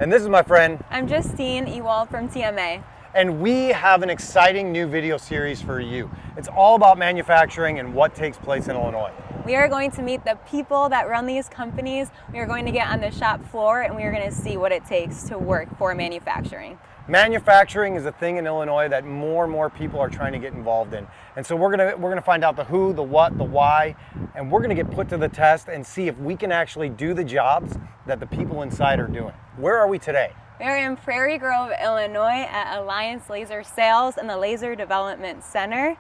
And this is my friend. I'm Justine Ewald from TMA. And we have an exciting new video series for you. It's all about manufacturing and what takes place in Illinois. We are going to meet the people that run these companies. We are going to get on the shop floor and we are going to see what it takes to work for manufacturing. Manufacturing is a thing in Illinois that more and more people are trying to get involved in. And so we're gonna find out the who, the what, the why, and we're gonna get put to the test and see if we can actually do the jobs that the people inside are doing. Where are we today? We are in Prairie Grove, Illinois at Alliance Laser Sales and the Laser Development Center.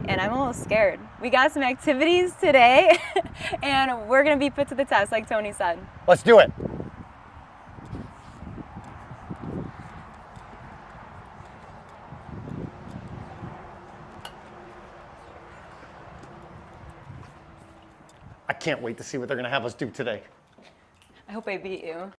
And I'm a little scared. We got some activities today and we're gonna be put to the test like Tony said. Let's do it. I can't wait to see what they're gonna have us do today. I hope I beat you.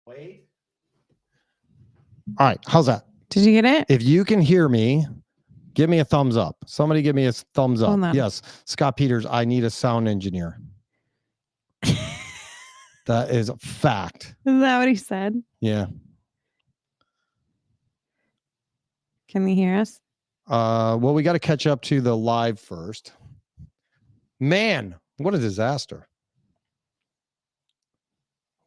Wait. All right. How's that? Did you get it? If you can hear me, give me a thumbs up. Somebody give me a thumbs up. Hold on. Yes. Scott Peters, I need a sound engineer. That is a fact. Is that what he said? Yeah. Can you hear us? Well, we got to catch up to the live first. Man, what a disaster.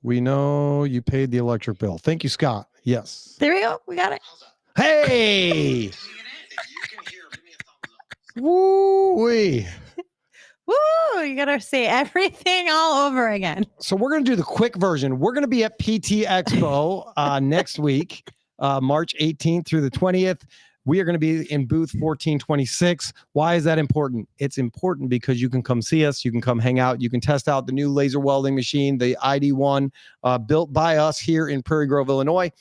We know you paid the electric bill. Thank you, Scott. Yes. There we go. We got it. Hey! Woo-wee. Woo! You gotta say everything all over again. So we're going to do the quick version. We're going to be at PT Expo next week, March 18th through the 20th. We are going to be in booth 1426. Why is that important? It's important because you can come see us. You can come hang out. You can test out the new laser welding machine, the ID1, built by us here in Prairie Grove, Illinois.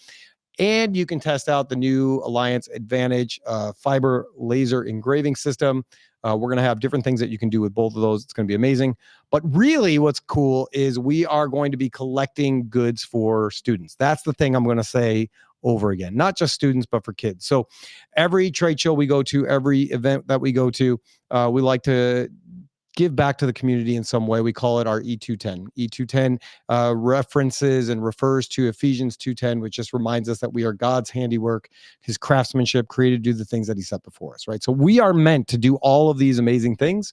And you can test out the new Alliance Advantage fiber laser engraving system. We're going to have different things that you can do with both of those. It's going to be amazing. But really what's cool is we are going to be collecting goods for students. That's the thing I'm going to say over again. Not just students, but for kids. So every trade show we go to, every event that we go to, we like to give back to the community in some way. We call it our E210. E210 references and refers to Ephesians 2:10, which just reminds us that we are God's handiwork, his craftsmanship, created to do the things that he set before us, right? So we are meant to do all of these amazing things,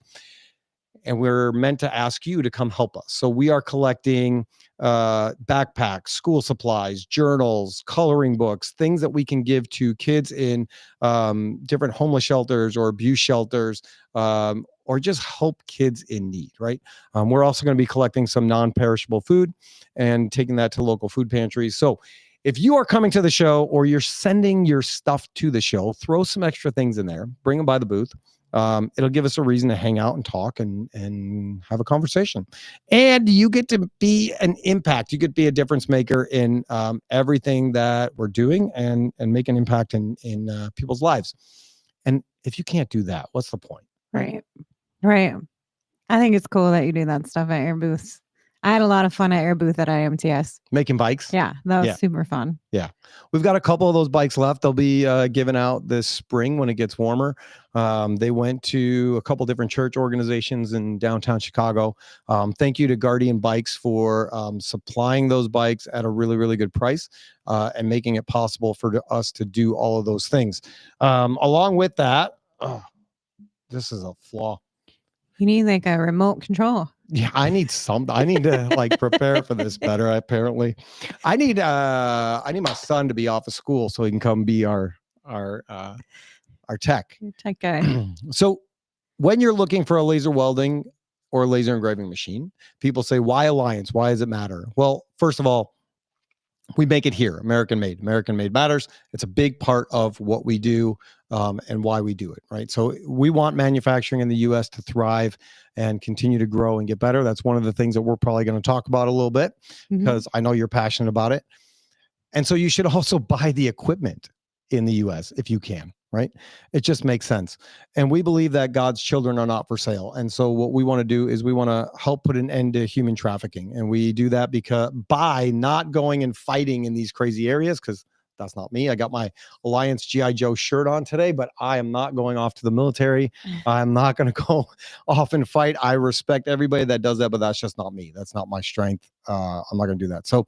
and we're meant to ask you to come help us. So we are collecting backpacks, school supplies, journals, coloring books, things that we can give to kids in different homeless shelters or abuse shelters, or just help kids in need, right? We're also going to be collecting some non-perishable food and taking that to local food pantries. So if you are coming to the show or you're sending your stuff to the show, throw some extra things in there, bring them by the booth. It'll give us a reason to hang out and talk and have a conversation. And you get to be an impact. You get to be a difference maker in everything that we're doing and make an impact in people's lives. And if you can't do that, what's the point? Right. I think it's cool that you do that stuff at your booths. I had a lot of fun at your booth at IMTS. Making bikes? Yeah, that was super fun. Yeah. We've got a couple of those bikes left. They'll be given out this spring when it gets warmer. They went to a couple different church organizations in downtown Chicago. Thank you to Guardian Bikes for supplying those bikes at a really, really good price and making it possible for us to do all of those things. Along with that, this is a flaw. You need like a remote control. Yeah, I need to like prepare for this better. Apparently, I need my son to be off of school so he can come be our tech. Your tech guy. So when you're looking for a laser welding or laser engraving machine, people say, why Alliance? Why does it matter? Well, first of all, we make it here, American made. American made matters. It's a big part of what we do and why we do it, right? So we want manufacturing in the U.S. to thrive and continue to grow and get better. That's one of the things that we're probably going to talk about a little bit because I know you're passionate about it. And so you should also buy the equipment in the U.S. if you can, right? It just makes sense. And we believe that God's children are not for sale. And so what we want to do is we want to help put an end to human trafficking. And we do that by not going and fighting in these crazy areas, because that's not me. I got my Alliance G.I. Joe shirt on today, but I am not going off to the military. I'm not going to go off and fight. I respect everybody that does that, but that's just not me. That's not my strength. I'm not going to do that. So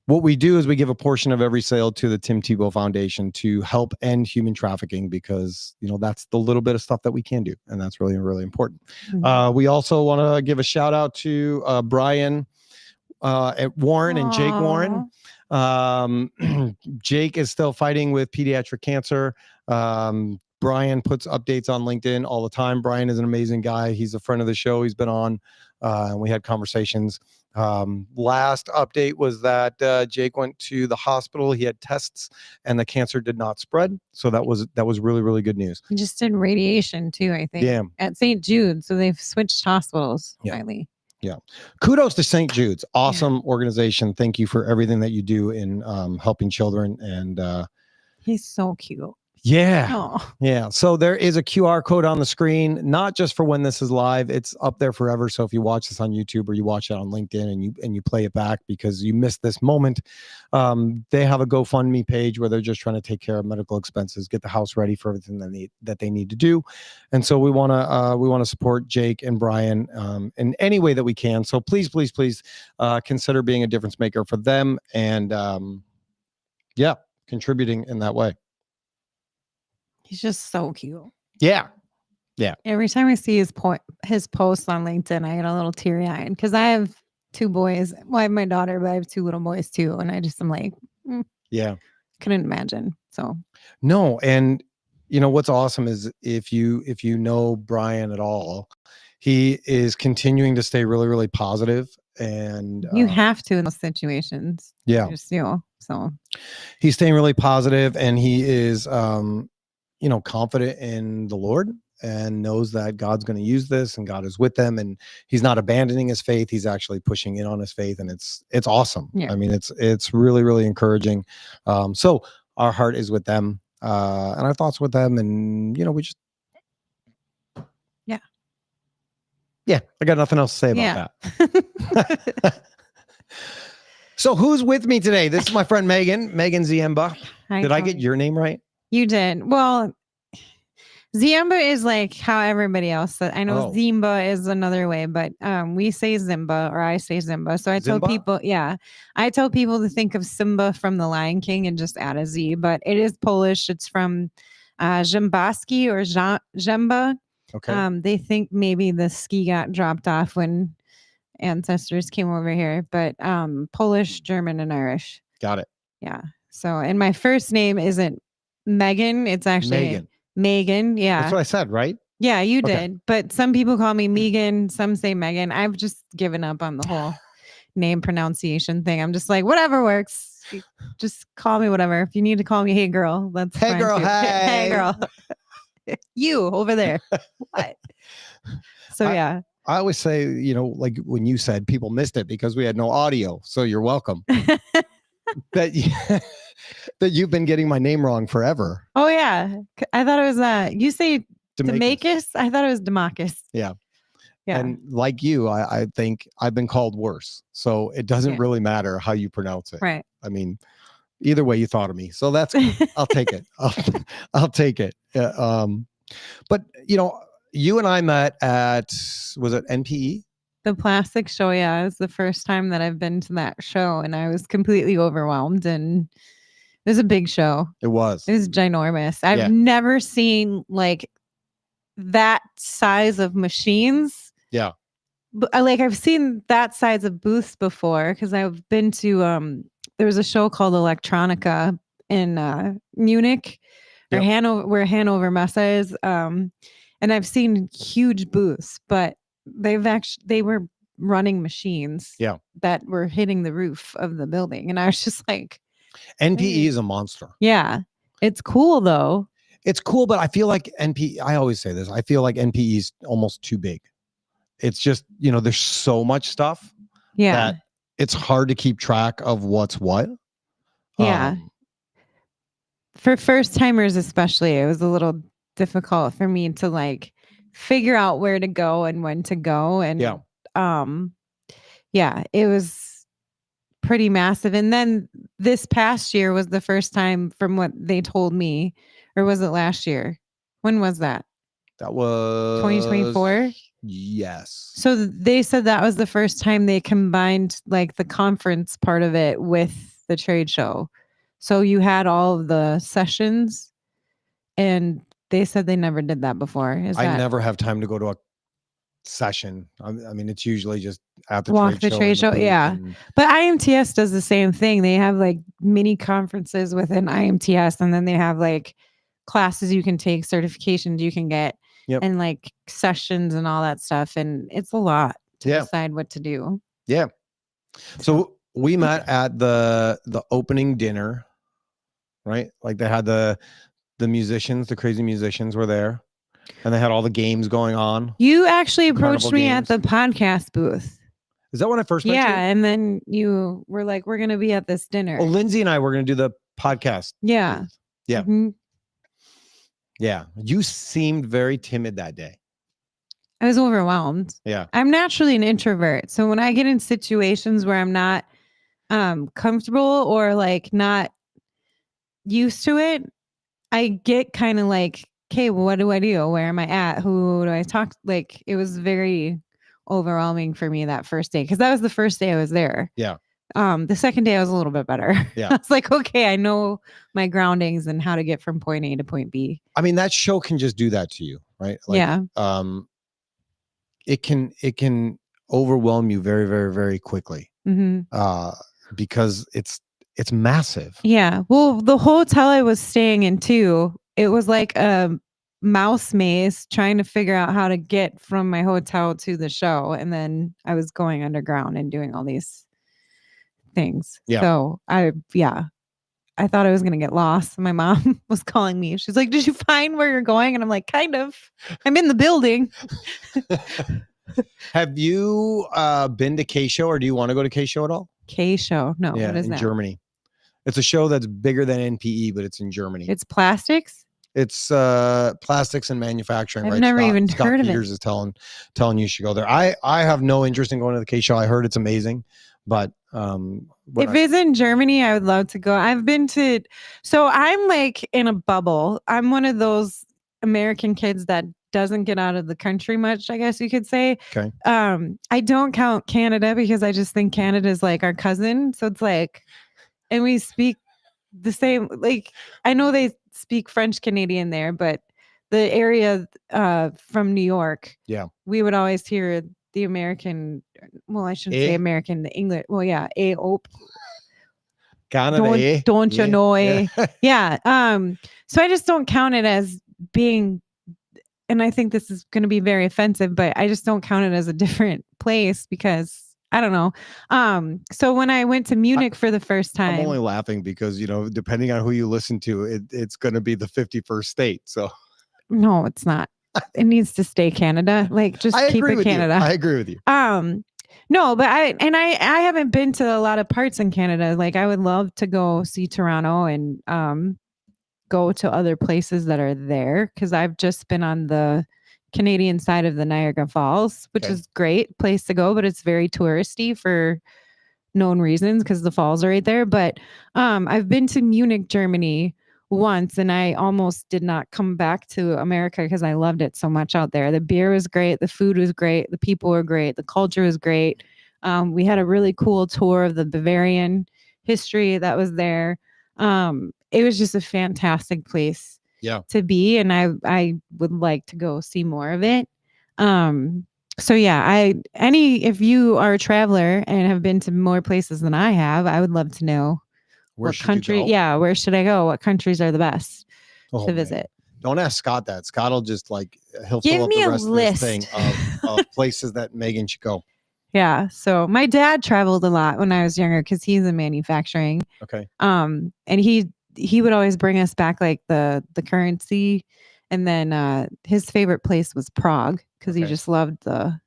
what we do is we give a portion of every sale to the Tim Tebow Foundation to help end human trafficking, because, you know, that's the little bit of stuff that we can do. And that's really, really important. We also want to give a shout out to Brian at Warren and Jake Warren. Jake is still fighting with pediatric cancer. Brian puts updates on LinkedIn all the time. Brian is an amazing guy. He's a friend of the show. He's been on, and we had conversations. Last update was that Jake went to the hospital. He had tests and the cancer did not spread. So that was really, really good news. He just did radiation too, I think. Yeah. At St. Jude. So they've switched hospitals finally. Yeah. Kudos to St. Jude's. Awesome organization. Thank you for everything that you do in helping children. And he's so cute. Yeah. Oh, Yeah. So there is a QR code on the screen, not just for when this is live. It's up there forever. So if you watch this on YouTube or you watch it on LinkedIn and you play it back because you missed this moment, they have a GoFundMe page where they're just trying to take care of medical expenses, get the house ready for everything that they need to do. And so we want to support Jake and Brian in any way that we can. So please consider being a difference maker for them and contributing in that way. he's just so cute. Yeah. Yeah. Every time I see his posts on LinkedIn, I get a little teary eyed because I have 2 boys. Well, I have my daughter, but I have 2 little boys too, and I just am like, Yeah. couldn't imagine. So no, and you know what's awesome is if you know Brian at all, he is continuing to stay really, really positive, and you have to in those situations. Yeah. You just, you know, so he's staying really positive, and he is confident in the Lord and knows that God's going to use this and God is with them, and he's not abandoning his faith. He's actually pushing in on his faith, and it's awesome. Yeah. I mean, it's really, really encouraging. So our heart is with them, and our thoughts with them, and we just I got nothing else to say about that. So who's with me today? This is my friend Meaghan Ziemba. Did I get your name right? You did. Well, Ziemba is like how everybody else said. I know Ziemba is another way, but we say Zimba, or I say Zimba. So I tell people, I tell people to think of Simba from The Lion King and just add a Z, but it is Polish. It's from Ziembaski or Ziemba. Okay. They think maybe the ski got dropped off when ancestors came over here, but Polish, German, and Irish. Got it. Yeah. So, and my first name isn't Meaghan. It's actually Meaghan. Yeah. That's what I said, right? Yeah, you did. But some people call me Meaghan. Some say Meaghan. I've just given up on the whole name pronunciation thing. I'm just like, whatever works. Just call me whatever. If you need to call me, hey girl, that's fine. Hey girl, too. hey. Hey girl. You over there. What? So I always say, like when you said people missed it because we had no audio. So you're welcome. that you've been getting my name wrong forever. Oh yeah. I thought it was you say Demacus? I thought it was Demacus. Yeah. Yeah. And like you, I think I've been called worse. So it doesn't really matter how you pronounce it. Right. I mean, either way you thought of me. So that's I'll take it. I'll take it. But you and I met at, was it NPE? The plastic show. Yeah. It was the first time that I've been to that show, and I was completely overwhelmed, and it was a big show. It was ginormous. I've never seen like that size of machines. Yeah. But I've seen that size of booths before because I've been to there was a show called Electronica in Munich or Hanover, where Hanover Messe is. And I've seen huge booths, but they were running machines that were hitting the roof of the building. And I was just like, NPE is a monster. Yeah. It's cool though. It's cool, but I feel like I always say this, I feel like NPE is almost too big. It's just, there's so much stuff that it's hard to keep track of what's what. Yeah. For first timers, especially, it was a little difficult for me to like figure out where to go and when to go. And it was pretty massive. And then this past year was the first time, from what they told me, or was it last year? When was that? That was 2024. Yes. So they said that was the first time they combined like the conference part of it with the trade show. So you had all of the sessions, and they said they never did that before. I never have time to go to a session. I mean, it's usually just at the trade show. Yeah. But IMTS does the same thing. They have like mini conferences within IMTS, and then they have like classes you can take, certifications you can get, and like sessions and all that stuff. And it's a lot to decide what to do. Yeah. So we met at the opening dinner, right? Like they had the musicians, the crazy musicians were there, and they had all the games going on. You actually approached me at the podcast booth. Is that when I first met you? Yeah, and then you were like, we're going to be at this dinner. Oh, Lindsay and I were going to do the podcast. Yeah. booth. Yeah. Mm-hmm. Yeah. You seemed very timid that day. I was overwhelmed. Yeah. I'm naturally an introvert. So when I get in situations where I'm not comfortable or like not used to it, I get kind of like, okay, well, what do I do? Where am I at? Who do I talk? Like, it was very overwhelming for me that first day because that was the first day I was there. Yeah. The second day I was a little bit better. Yeah. I was like, okay, I know my groundings and how to get from point A to point B. I mean, that show can just do that to you, right? Like, Yeah. It can overwhelm you very, very, very quickly. Mhm. Because it's massive. Yeah. Well, the hotel I was staying in too, it was like a mouse maze trying to figure out how to get from my hotel to the show. And then I was going underground and doing all these things. Yeah. So I thought I was going to get lost. My mom was calling me. She's like, "Did you find where you're going?" And I'm like, "Kind of. I'm in the building." Have you been to K Show, or do you want to go to K Show at all? K Show. No, Yeah, what is in that? Germany. It's a show that's bigger than NPE, but it's in Germany. It's plastics. It's plastics and manufacturing. I've right? never even Scott heard of it. Peters is telling you should go there. I have no interest in going to the K Show. I heard it's amazing, but if it's in Germany, I would love to go. I've been to, so I'm like in a bubble. I'm one of those American kids that doesn't get out of the country much, I guess you could say. Okay. I don't count Canada because I just think Canada is like our cousin. So it's like, and we speak the same, like, I know they speak French Canadian there, but the area from New York, yeah, we would always hear the American, well, I shouldn't say American, the English, well, yeah, Canada, don't you know? Yeah. So I just don't count it as being, and I think this is going to be very offensive, but I just don't count it as a different place because I don't know. So when I went to Munich for the first time, I'm only laughing because, depending on who you listen to, it's going to be the 51st state. So no, it's not. It needs to stay Canada. Like, just keep it Canada. I agree with you. No, but I haven't been to a lot of parts in Canada. Like, I would love to go see Toronto and go to other places that are there because I've just been on the Canadian side of the Niagara Falls, which is great place to go, but it's very touristy for known reasons because the falls are right there. But I've been to Munich, Germany once, and I almost did not come back to America because I loved it so much out there. The beer was great, the food was great, the people were great, the culture was great. We had a really cool tour of the Bavarian history that was there. It was just a fantastic place to be, and I would like to go see more of it. So yeah, if you are a traveler and have been to more places than I have, I would love to know what country. Yeah, where should I go? What countries are the best to visit? Don't ask Scott that. Scott will just he'll give fill up me the rest a list of this thing of places that Meaghan should go. Yeah. So my dad traveled a lot when I was younger because he's in manufacturing. Okay. And he would always bring us back like the currency, and then his favorite place was Prague because he just loved the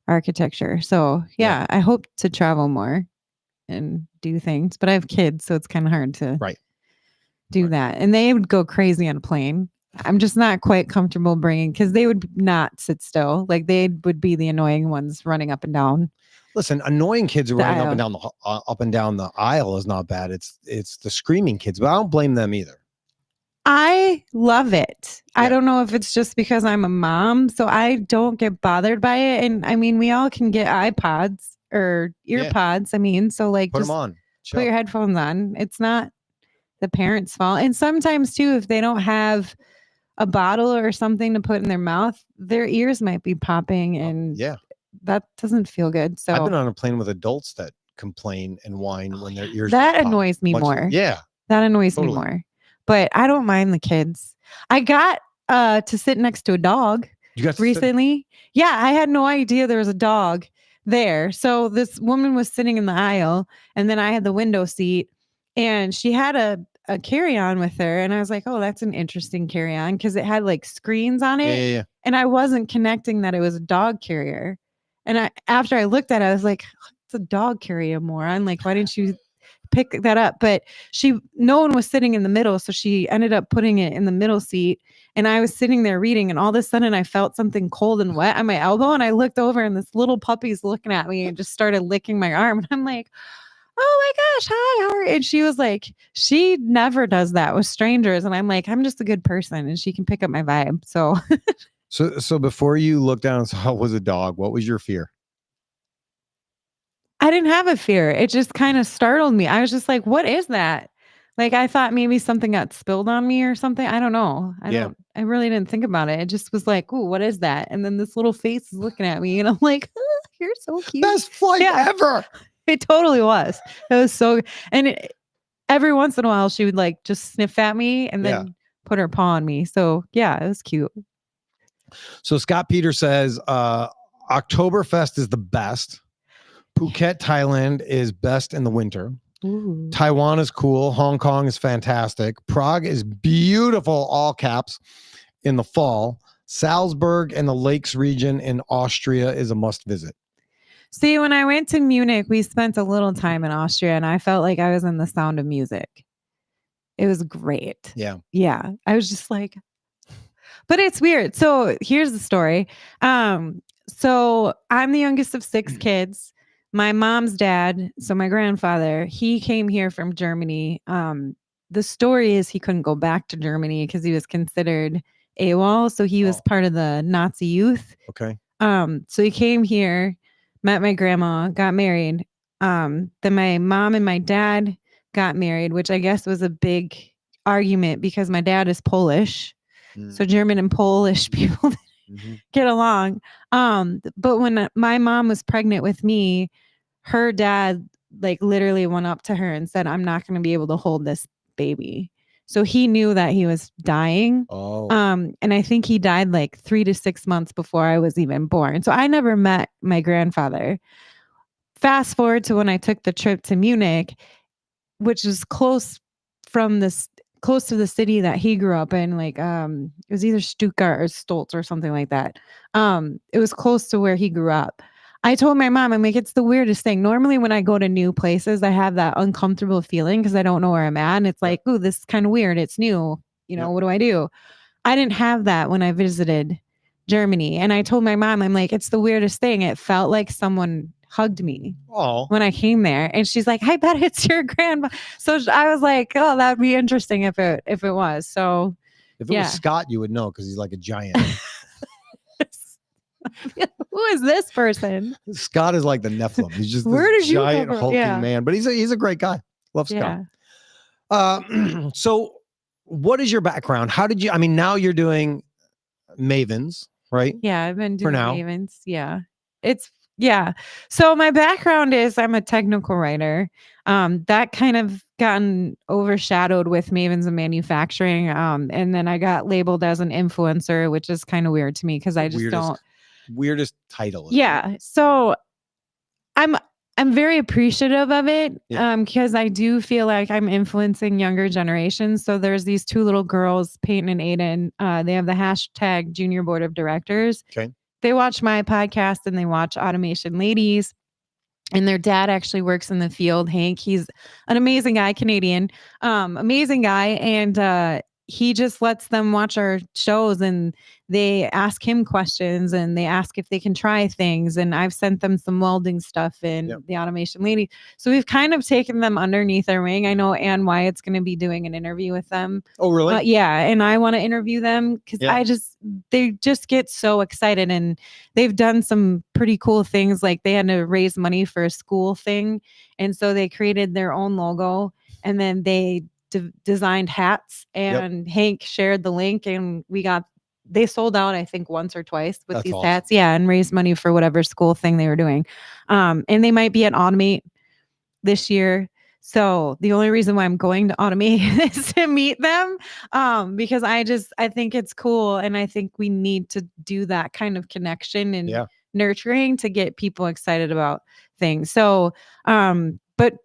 architecture. So yeah, I hope to travel more and do things, but I have kids, so it's kind of hard to do that. And they would go crazy on a plane. I'm just not quite comfortable bringing, because they would not sit still. Like, they would be the annoying ones running up and down. Listen, annoying kids running up and down the aisle is not bad. It's the screaming kids, but I don't blame them either. I love it. Yeah. I don't know if it's just because I'm a mom, so I don't get bothered by it. And I mean, we all can get iPods or earpods. I mean, so like, put them on. Put your headphones on. It's not the parents' fault. And sometimes too, if they don't have a bottle or something to put in their mouth, their ears might be popping, and that doesn't feel good. So I've been on a plane with adults that complain and whine when their ears annoys me more. Yeah, that annoys me more. But I don't mind the kids. I got to sit next to a dog recently. Yeah, I had no idea there was a dog there. So this woman was sitting in the aisle, and then I had the window seat, and she had a carry-on with her, and I was like, oh, that's an interesting carry-on, because it had like screens on it. And I wasn't connecting that it was a dog carrier. And after I looked at it, I was like, it's a dog carrier, moron. Like, why didn't you pick that up. But no one was sitting in the middle. So she ended up putting it in the middle seat. And I was sitting there reading, and all of a sudden I felt something cold and wet on my elbow. And I looked over, and this little puppy's looking at me and just started licking my arm. And I'm like, oh my gosh, hi, how are you? And she was like, she never does that with strangers. And I'm like, I'm just a good person, and she can pick up my vibe. So So before you looked down and saw it was a dog, what was your fear? I didn't have a fear. It just kind of startled me. I was just like, what is that? Like, I thought maybe something got spilled on me or something. I don't know. I really didn't think about it. It just was like, ooh, what is that? And then this little face is looking at me, and I'm like, oh, you're so cute. Best flight ever. It totally was. It was so, and every once in a while she would like just sniff at me and then put her paw on me. So yeah, it was cute. So Scott Peter says, Oktoberfest is the best. Phuket, Thailand is best in the winter. Ooh. Taiwan is cool. Hong Kong is fantastic. Prague is beautiful, all caps, in the fall. Salzburg and the Lakes region in Austria is a must visit. See, when I went to Munich, we spent a little time in Austria, and I felt like I was in the Sound of Music. It was great. Yeah. Yeah. I was just like, but it's weird. So here's the story. So I'm the youngest of 6 kids. My mom's dad, so my grandfather, he came here from Germany. The story is he couldn't go back to Germany because he was considered AWOL. So he was part of the Nazi youth. Okay. So he came here, met my grandma, got married. Then my mom and my dad got married, which I guess was a big argument because my dad is Polish. So German and Polish people get along. But when my mom was pregnant with me, her dad like literally went up to her and said, I'm not going to be able to hold this baby. So he knew that he was dying. Oh. And I think he died like 3 to 6 months before I was even born. So I never met my grandfather. Fast forward to when I took the trip to Munich, which is close to the city that he grew up in. Like, it was either Stuttgart or Stolz or something like that. It was close to where he grew up. I told my mom, I'm like, it's the weirdest thing. Normally when I go to new places, I have that uncomfortable feeling because I don't know where I'm at. And it's like, ooh, this is kind of weird. It's new. What do I do? I didn't have that when I visited Germany. And I told my mom, I'm like, it's the weirdest thing. It felt like someone hugged me when I came there. And she's like, I bet it's your grandma. So I was like, oh, that would be interesting if it was. So if it was Scott, you would know because he's like a giant. Who is this person? Scott is like the Nephilim. He's just Where this did you giant come from? hulking man, but he's a great guy. Love Scott. So what is your background? How did you, now you're doing Mavens, right? Yeah, I've been doing For now. Mavens. Yeah. So my background is I'm a technical writer. That kind of gotten overshadowed with Mavens of Manufacturing. And then I got labeled as an influencer, which is kind of weird to me because I just weirdest title. Yeah. So I'm very appreciative of it because I do feel like I'm influencing younger generations. So there's these 2 little girls, Peyton and Aiden. They have the hashtag Junior Board of Directors. Okay. They watch my podcast and they watch Automation Ladies. And their dad actually works in the field, Hank. He's an amazing guy, Canadian, amazing guy. And he just lets them watch our shows and they ask him questions and they ask if they can try things. And I've sent them some welding stuff in the Automation Lady. So we've kind of taken them underneath our wing. I know Ann Wyatt's going to be doing an interview with them. Oh, really? Yeah. And I want to interview them because they just get so excited and they've done some pretty cool things. Like they had to raise money for a school thing. And so they created their own logo and then they designed hats and Hank shared the link and they sold out, I think, once or twice with these hats. Yeah. And raised money for whatever school thing they were doing. And they might be at Automate this year. So the only reason why I'm going to Automate is to meet them. Because I think it's cool. And I think we need to do that kind of connection and nurturing to get people excited about things. So, but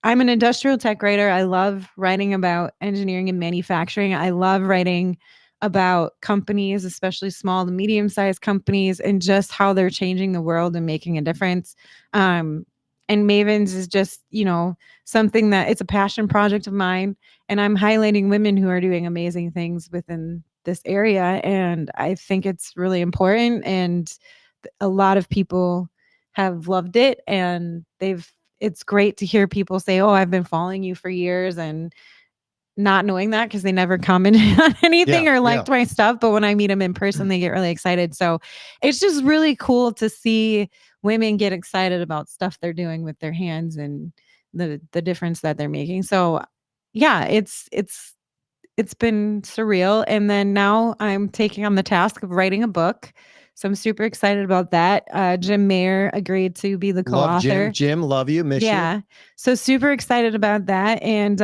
I'm an industrial tech writer. I love writing about engineering and manufacturing. I love writing about companies, especially small to medium-sized companies, and just how they're changing the world and making a difference. And And Mavens is just, something that it's a passion project of mine. And I'm highlighting women who are doing amazing things within this area. And I think it's really important. And a lot of people have loved it. And it's great to hear people say, oh, I've been following you for years, and not knowing that because they never commented on anything or liked my stuff. But when I meet them in person, they get really excited. So it's just really cool to see women get excited about stuff they're doing with their hands and the difference that they're making. So yeah, it's been surreal. And then now I'm taking on the task of writing a book. So I'm super excited about that. Jim Mayer agreed to be the co-author. Love Jim. Jim, love you. Miss you. So super excited about that. And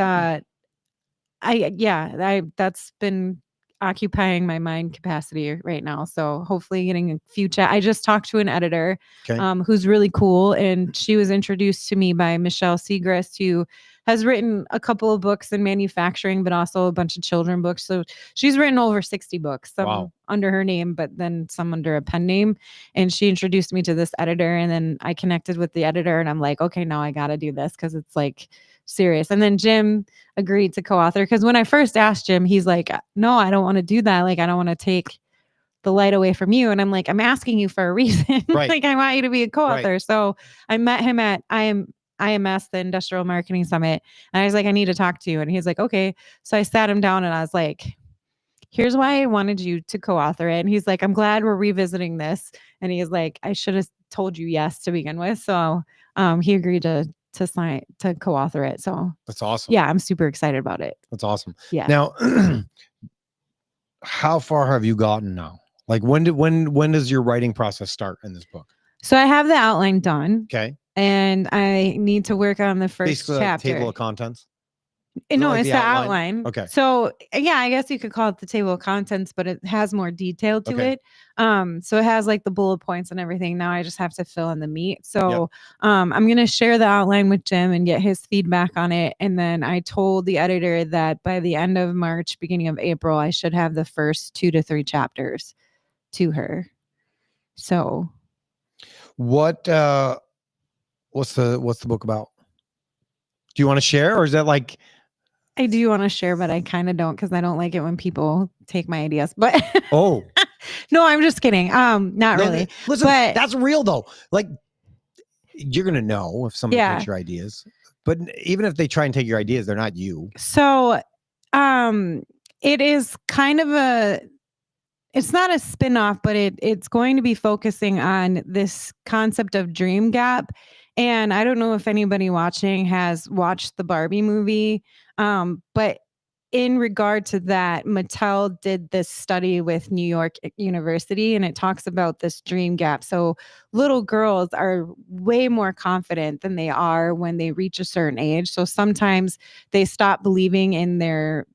that's been occupying my mind capacity right now. So hopefully getting a few I just talked to an editor who's really cool. And she was introduced to me by Michelle Segrist, who has written a couple of books in manufacturing, but also a bunch of children books. So she's written over 60 books, some under her name, but then some under a pen name. And she introduced me to this editor, and then I connected with the editor, and I'm like, okay, now I got to do this because it's like serious. And then Jim agreed to co-author, because when I first asked Jim, he's like, no, I don't want to do that. Like, I don't want to take the light away from you. And I'm like, I'm asking you for a reason. Like, I want you to be a co-author. Right. So I met him at IMS, the Industrial Marketing Summit. And I was like, I need to talk to you. And he's like, okay. So I sat him down and I was like, here's why I wanted you to co-author it. And he's like, I'm glad we're revisiting this. And he's like, I should have told you yes to begin with. So he agreed to co-author it. So that's awesome. Yeah, I'm super excited about it. That's awesome. Yeah. Now, how far have you gotten now? Like, when does your writing process start in this book? So I have the outline done. Okay. And I need to work on the first basically chapter. Table of contents. No, it's the outline. Okay. So yeah, I guess you could call it the table of contents, but it has more detail to it. So it has like the bullet points and everything. Now I just have to fill in the meat. So I'm going to share the outline with Jim and get his feedback on it. And then I told the editor that by the end of March, beginning of April, I should have the first 2 to 3 chapters to her. So what's the book about? Do you want to share, or is that like... I do want to share, but I kind of don't, because I don't like it when people take my ideas. But no, I'm just kidding. Not really. Listen, but that's real though. Like, you're gonna know if somebody takes your ideas, but even if they try and take your ideas, they're not you. So, it is kind of it's not a spin-off, but it's going to be focusing on this concept of dream gap. And I don't know if anybody watching has watched the Barbie movie. But in regard to that, Mattel did this study with New York University, and it talks about this dream gap. So little girls are way more confident than they are when they reach a certain age. So sometimes they stop believing in their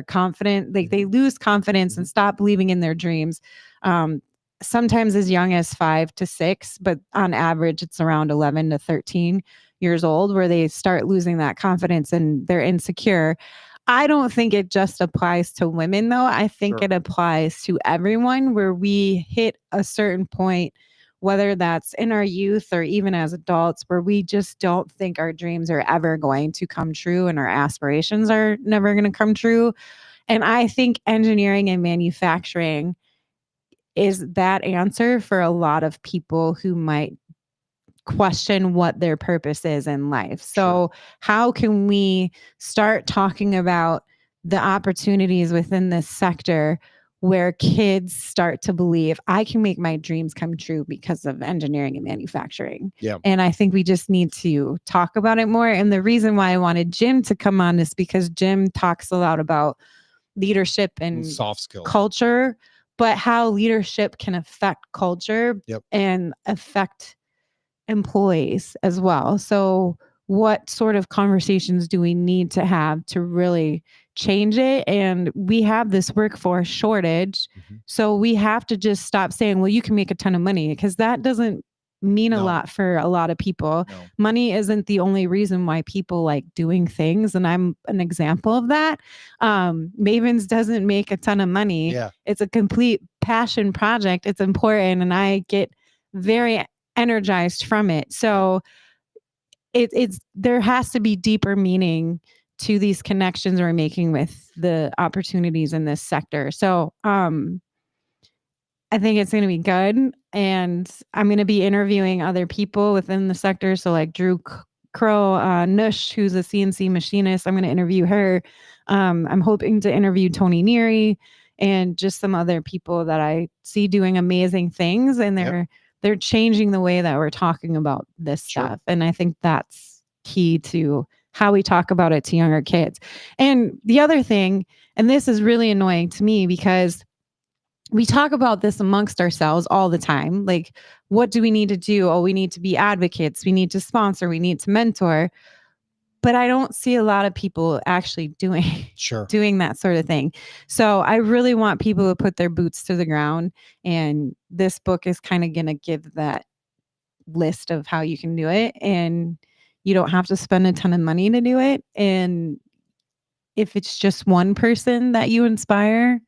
confidence, like they lose confidence and stop believing in their dreams. Sometimes as young as 5 to 6, but on average, it's around 11 to 13 years old where they start losing that confidence and they're insecure. I don't think it just applies to women, though. I think it applies to everyone, where we hit a certain point, whether that's in our youth or even as adults, where we just don't think our dreams are ever going to come true and our aspirations are never going to come true. And I think engineering and manufacturing is that answer for a lot of people who might question what their purpose is in life. So how can we start talking about the opportunities within this sector where kids start to believe I can make my dreams come true because of engineering and manufacturing? Yeah. And I think we just need to talk about it more. And the reason why I wanted Jim to come on is because Jim talks a lot about leadership and soft skills, culture, but how leadership can affect culture and affect employees as well. So what sort of conversations do we need to have to really change it? And we have this workforce shortage. So we have to just stop saying, well, you can make a ton of money, because that doesn't mean a lot for a lot of people. Money isn't the only reason why people like doing things. And I'm an example of that. Mavens doesn't make a ton of money. It's a complete passion project. It's important. And I get very energized from it. So it's there has to be deeper meaning to these connections we're making with the opportunities in this sector. So I think it's going to be good. And I'm going to be interviewing other people within the sector. So like Drew Crow, Nush, who's a CNC machinist. I'm going to interview her. I'm hoping to interview Tony Neary and just some other people that I see doing amazing things. And they're changing the way that we're talking about this stuff. And I think that's key to how we talk about it to younger kids. And the other thing, and this is really annoying to me because we talk about this amongst ourselves all the time. Like, what do we need to do? Oh, we need to be advocates. We need to sponsor. We need to mentor. But I don't see a lot of people actually doing that sort of thing. So I really want people to put their boots to the ground. And this book is kind of going to give that list of how you can do it. And you don't have to spend a ton of money to do it. And if it's just one person that you inspire,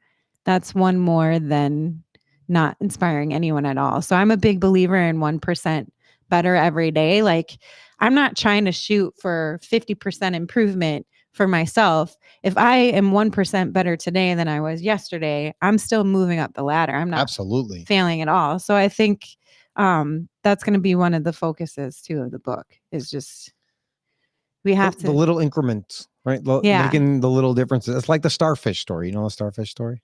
that's one more than not inspiring anyone at all. So I'm a big believer in 1% better every day. Like, I'm not trying to shoot for 50% improvement for myself. If I am 1% better today than I was yesterday, I'm still moving up the ladder. I'm not absolutely failing at all. So I think that's going to be one of the focuses too of the book, is just we have the little increments, right? Making the little differences. It's like the starfish story. You know the starfish story?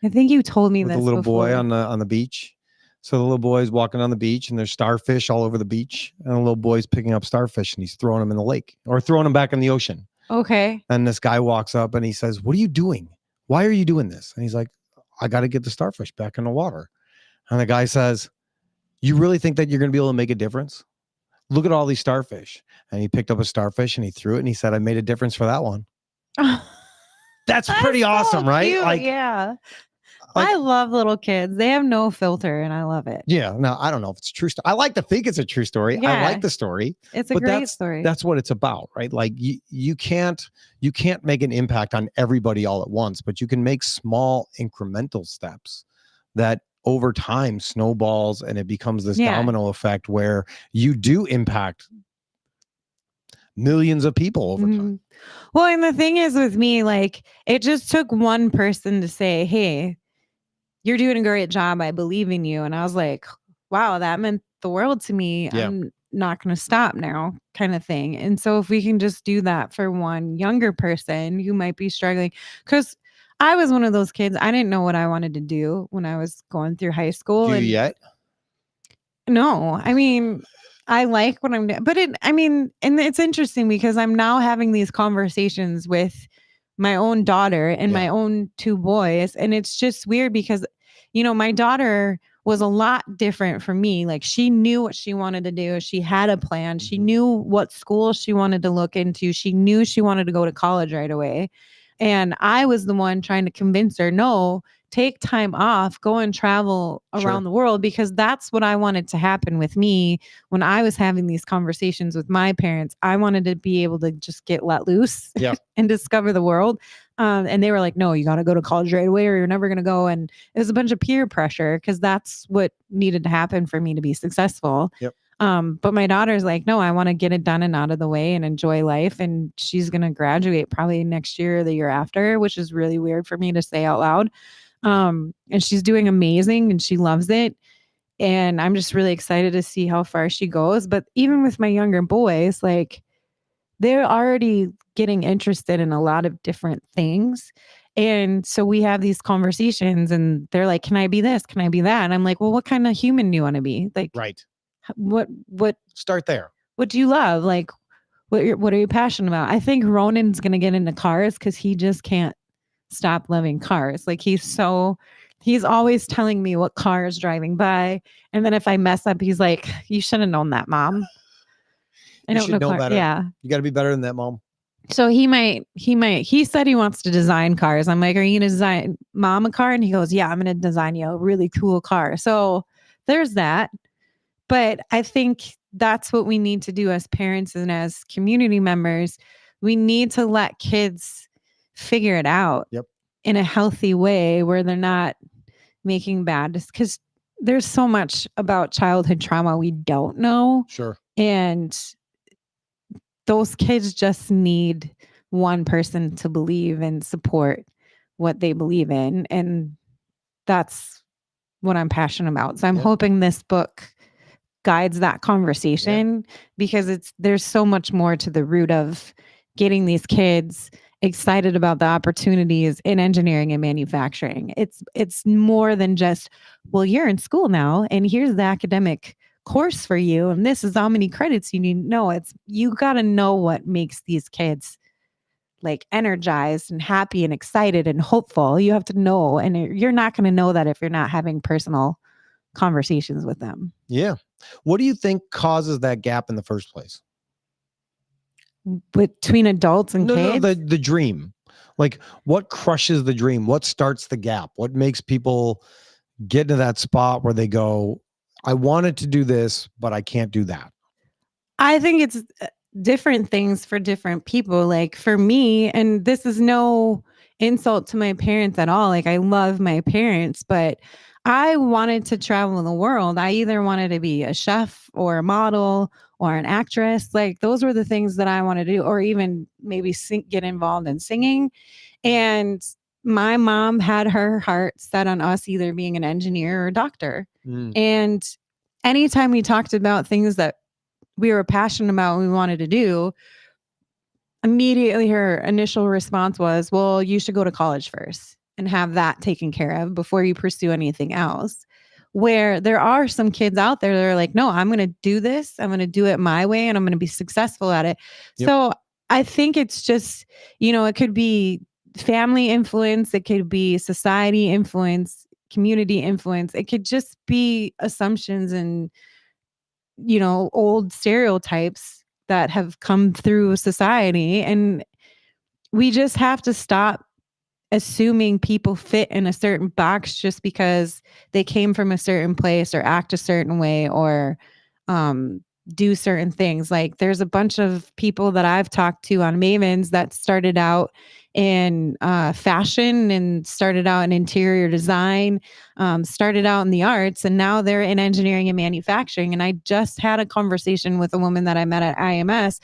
I think you told me With this the little before. boy on the beach. So the little boy's walking on the beach and there's starfish all over the beach. And the little boy's picking up starfish and he's throwing them in the lake or throwing them back in the ocean. Okay. And this guy walks up and he says, "What are you doing? Why are you doing this?" And he's like, "I got to get the starfish back in the water." And the guy says, "You really think that you're going to be able to make a difference? Look at all these starfish." And he picked up a starfish and he threw it and he said, "I made a difference for that one." That's pretty awesome, right? Cute. Like, yeah. Like, I love little kids. They have no filter and I love it. Yeah. No, I don't know if it's a true story. I like to think it's a true story. Yeah. I like the story. It's a great story. That's what it's about, right? Like you can't make an impact on everybody all at once, but you can make small incremental steps that over time snowballs and it becomes this domino effect where you do impact millions of people over time. Well, and the thing is with me, like, it just took one person to say, "Hey, you're doing a great job. I believe in you." And I was like, wow, that meant the world to me. Yeah. I'm not going to stop now, kind of thing. And so if we can just do that for one younger person who might be struggling, because I was one of those kids, I didn't know what I wanted to do when I was going through high school. Do you yet? No, I mean, I like what I'm doing, but and it's interesting because I'm now having these conversations with my own daughter and my own two boys. And it's just weird because, my daughter was a lot different from me. Like, she knew what she wanted to do. She had a plan. She knew what school she wanted to look into. She knew she wanted to go to college right away. And I was the one trying to convince her, no, take time off, go and travel around the world, because that's what I wanted to happen with me when I was having these conversations with my parents. I wanted to be able to just get let loose and discover the world. And they were like, no, you got to go to college right away or you're never going to go. And it was a bunch of peer pressure because that's what needed to happen for me to be successful. Yep. But my daughter's like, no, I want to get it done and out of the way and enjoy life. And she's going to graduate probably next year or the year after, which is really weird for me to say out loud. And she's doing amazing and she loves it. And I'm just really excited to see how far she goes. But even with my younger boys, like, they're already getting interested in a lot of different things. And so we have these conversations and they're like, can I be this? Can I be that? And I'm like, well, what kind of human do you want to be? Like, right. What Start there. What do you love? Like, what are you passionate about? I think Ronan's going to get into cars because he just can't stop loving cars. Like, he's always telling me what car is driving by. And then if I mess up, he's like, you should have known that, Mom. I don't know better. Yeah. You got to be better than that, Mom. So he said he wants to design cars. I'm like, are you going to design Mom a car? And he goes, yeah, I'm going to design you a really cool car. So there's that. But I think that's what we need to do as parents and as community members. We need to let kids figure it out in a healthy way where they're not making bad, because there's so much about childhood trauma we don't know. Sure. And those kids just need one person to believe and support what they believe in. And that's what I'm passionate about. So I'm Yep. hoping this book guides that conversation because there's so much more to the root of getting these kids excited about the opportunities in engineering and manufacturing. It's more than just, well, you're in school now and here's the academic course for you and this is how many credits you need. No, it's you got to know what makes these kids like energized and happy and excited and hopeful. You have to know, and you're not going to know that if you're not having personal conversations with them. Yeah. What do you think causes that gap in the first place? Between adults and kids? No, the dream. Like what crushes the dream? What starts the gap? What makes people get into that spot where they go, I wanted to do this, but I can't do that? I think it's different things for different people. Like for me, and this is no insult to my parents at all. Like I love my parents, but I wanted to travel the world. I either wanted to be a chef or a model or an actress. Like those were the things that I wanted to do, or even maybe get involved in singing. And my mom had her heart set on us either being an engineer or a doctor. And anytime we talked about things that we were passionate about and we wanted to do, immediately her initial response was, well, you should go to college first and have that taken care of before you pursue anything else. Where there are some kids out there that are like, no, I'm going to do this. I'm going to do it my way and I'm going to be successful at it. Yep. So I think it's just, it could be family influence. It could be society influence, community influence. It could just be assumptions and, old stereotypes that have come through society. And we just have to stop assuming people fit in a certain box just because they came from a certain place or act a certain way or do certain things. Like there's a bunch of people that I've talked to on Mavens that started out in fashion and started out in interior design, started out in the arts, and now they're in engineering and manufacturing. And I just had a conversation with a woman that I met at IMS,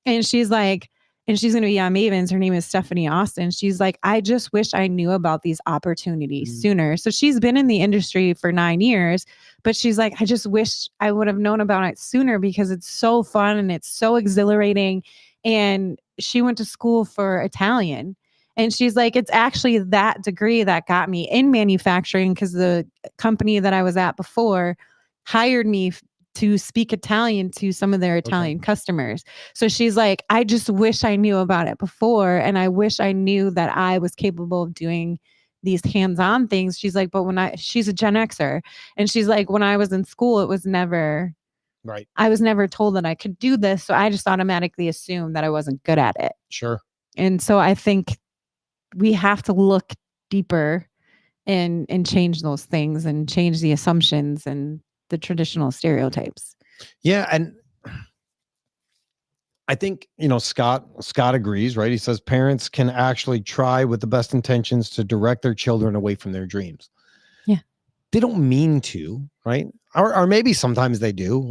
and she's like, and she's going to be on Mavens. Her name is Stephanie Austin. She's like, I just wish I knew about these opportunities sooner. So she's been in the industry for 9 years, but she's like, I just wish I would have known about it sooner because it's so fun and it's so exhilarating. And she went to school for Italian. And she's like, it's actually that degree that got me in manufacturing because the company that I was at before hired me to speak Italian to some of their Italian customers. So she's like, I just wish I knew about it before. And I wish I knew that I was capable of doing these hands-on things. She's like, but she's a Gen Xer. And she's like, when I was in school, it was never, I was never told that I could do this. So I just automatically assumed that I wasn't good at it. Sure. And so I think we have to look deeper and change those things and change the assumptions and the traditional stereotypes. Yeah. And I think, Scott agrees, right? He says parents can actually try with the best intentions to direct their children away from their dreams. Yeah. They don't mean to, right? Or maybe sometimes they do.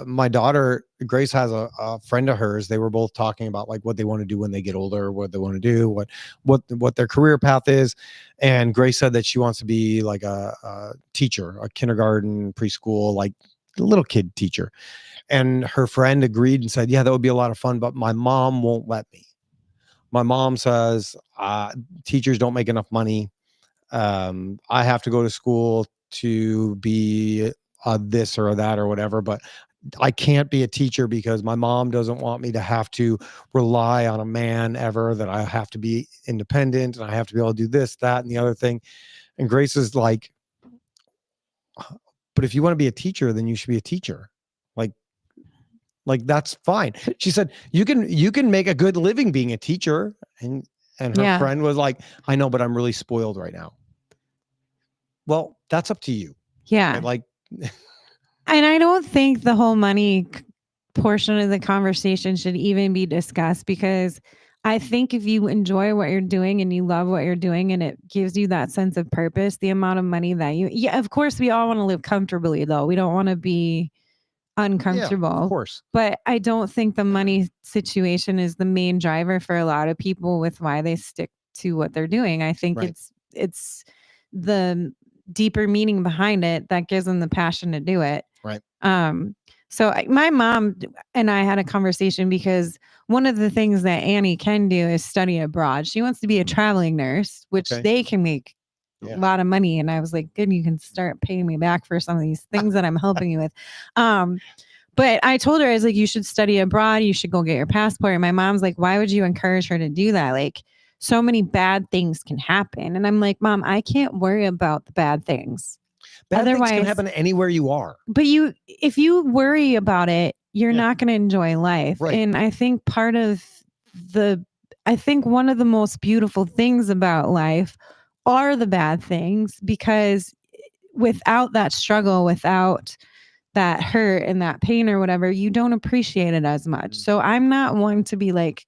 My daughter, Grace, has a friend of hers. They were both talking about like what they want to do when they get older, what they want to do, what their career path is. And Grace said that she wants to be like a teacher, a kindergarten, preschool, like little kid teacher. And her friend agreed and said, yeah, that would be a lot of fun, but my mom won't let me. My mom says, teachers don't make enough money. I have to go to school to be this or that or whatever, but I can't be a teacher because my mom doesn't want me to have to rely on a man ever, that I have to be independent and I have to be able to do this, that, and the other thing. And Grace is like, but if you want to be a teacher, then you should be a teacher. Like that's fine. She said, you can make a good living being a teacher. And her friend was like, I know, but I'm really spoiled right now. Well, that's up to you. Yeah. Right? Like, and I don't think the whole money portion of the conversation should even be discussed, because I think if you enjoy what you're doing and you love what you're doing and it gives you that sense of purpose, the amount of money that of course we all want to live comfortably though. We don't want to be uncomfortable. Yeah, of course. But I don't think the money situation is the main driver for a lot of people with why they stick to what they're doing. I think Right. it's the deeper meaning behind it that gives them the passion to do it. Right. So my mom and I had a conversation because one of the things that Annie can do is study abroad. She wants to be a traveling nurse, which Okay. they can make Yeah. a lot of money. And I was like, good, you can start paying me back for some of these things that I'm helping you with. But I told her, I was like, you should study abroad. You should go get your passport. And my mom's like, why would you encourage her to do that? Like, so many bad things can happen. And I'm like, Mom, I can't worry about the bad things. Bad things Otherwise, can happen anywhere you are. but if you worry about it, you're Yeah. not going to enjoy life. Right. And I think I think one of the most beautiful things about life are the bad things, because without that struggle, without that hurt and that pain or whatever, you don't appreciate it as much. So I'm not one to be like,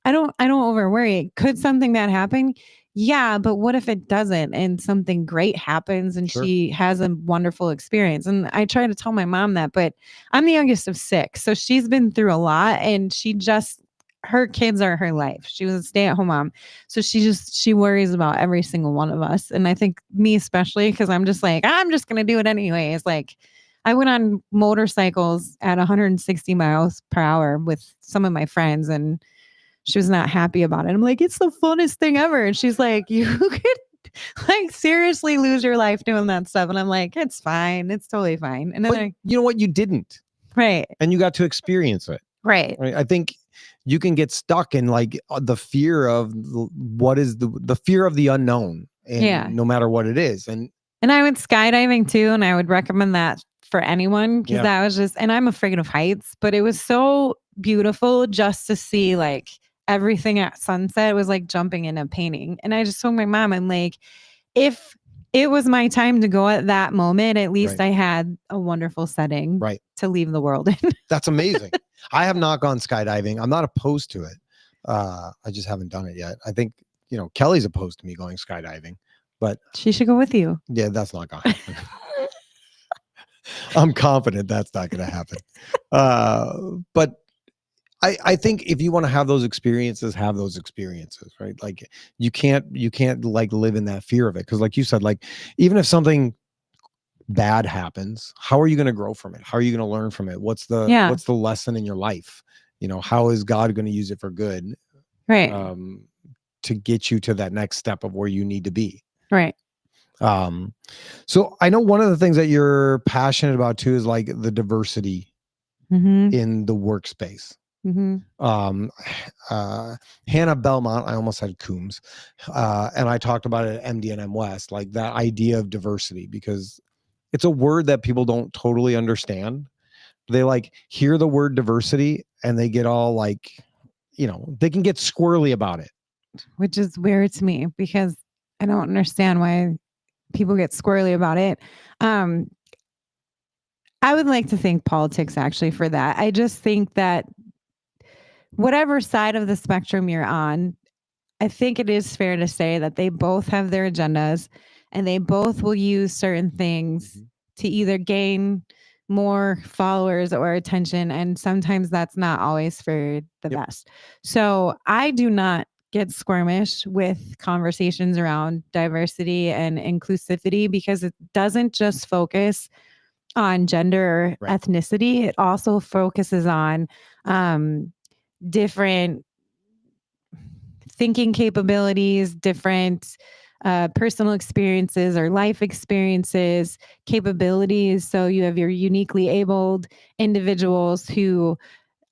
I don't over worry. Could something bad happen? Yeah, but what if it doesn't and something great happens and Sure. she has a wonderful experience? And I try to tell my mom that, but I'm the youngest of 6. So she's been through a lot, and her kids are her life. She was a stay-at-home mom. So she worries about every single one of us. And I think me especially, because I'm just like, I'm just gonna do it anyways. Like, I went on motorcycles at 160 miles per hour with some of my friends, and she was not happy about it. I'm like, it's the funnest thing ever. And she's like, you could like seriously lose your life doing that stuff. And I'm like, it's fine. It's totally fine. And then But you know what? You didn't. right. And you got to experience it. Right. Right. I think you can get stuck in like the fear of what is the fear of the unknown. And Yeah. no matter what it is. And I went skydiving too. And I would recommend that for anyone, because Yeah. that was just, and I'm afraid of heights, but it was so beautiful just to see like everything at sunset. It was like jumping in a painting. And I just told my mom, I'm like, if it was my time to go at that moment, at least Right. I had a wonderful setting Right. to leave the world in. That's amazing. I have not gone skydiving. I'm not opposed to it. I just haven't done it yet. I think, Kelly's opposed to me going skydiving, but She should go with you. yeah, that's not going to happen. I'm confident that's not going to happen. But I think if you want to have those experiences, right? Like you can't like live in that fear of it. Cause like you said, like, even if something bad happens, how are you going to grow from it? How are you going to learn from it? What's the lesson in your life? How is God going to use it for good? Right. To get you to that next step of where you need to be. Right. So I know one of the things that you're passionate about too is like the diversity in the workspace. Hannah Belmont, I almost said Coombs, and I talked about it at MD&M West, like that idea of diversity, because it's a word that people don't totally understand. They like hear the word diversity and they get all like, they can get squirrely about it. Which is weird to me, because I don't understand why people get squirrely about it. I would like to thank politics actually for that. I just think that whatever side of the spectrum you're on, I think it is fair to say that they both have their agendas, and they both will use certain things to either gain more followers or attention. And sometimes that's not always for the best. So I do not get squirmish with conversations around diversity and inclusivity, because it doesn't just focus on gender or ethnicity. It also focuses on different thinking capabilities, different personal experiences or life experiences, capabilities. So you have your uniquely abled individuals who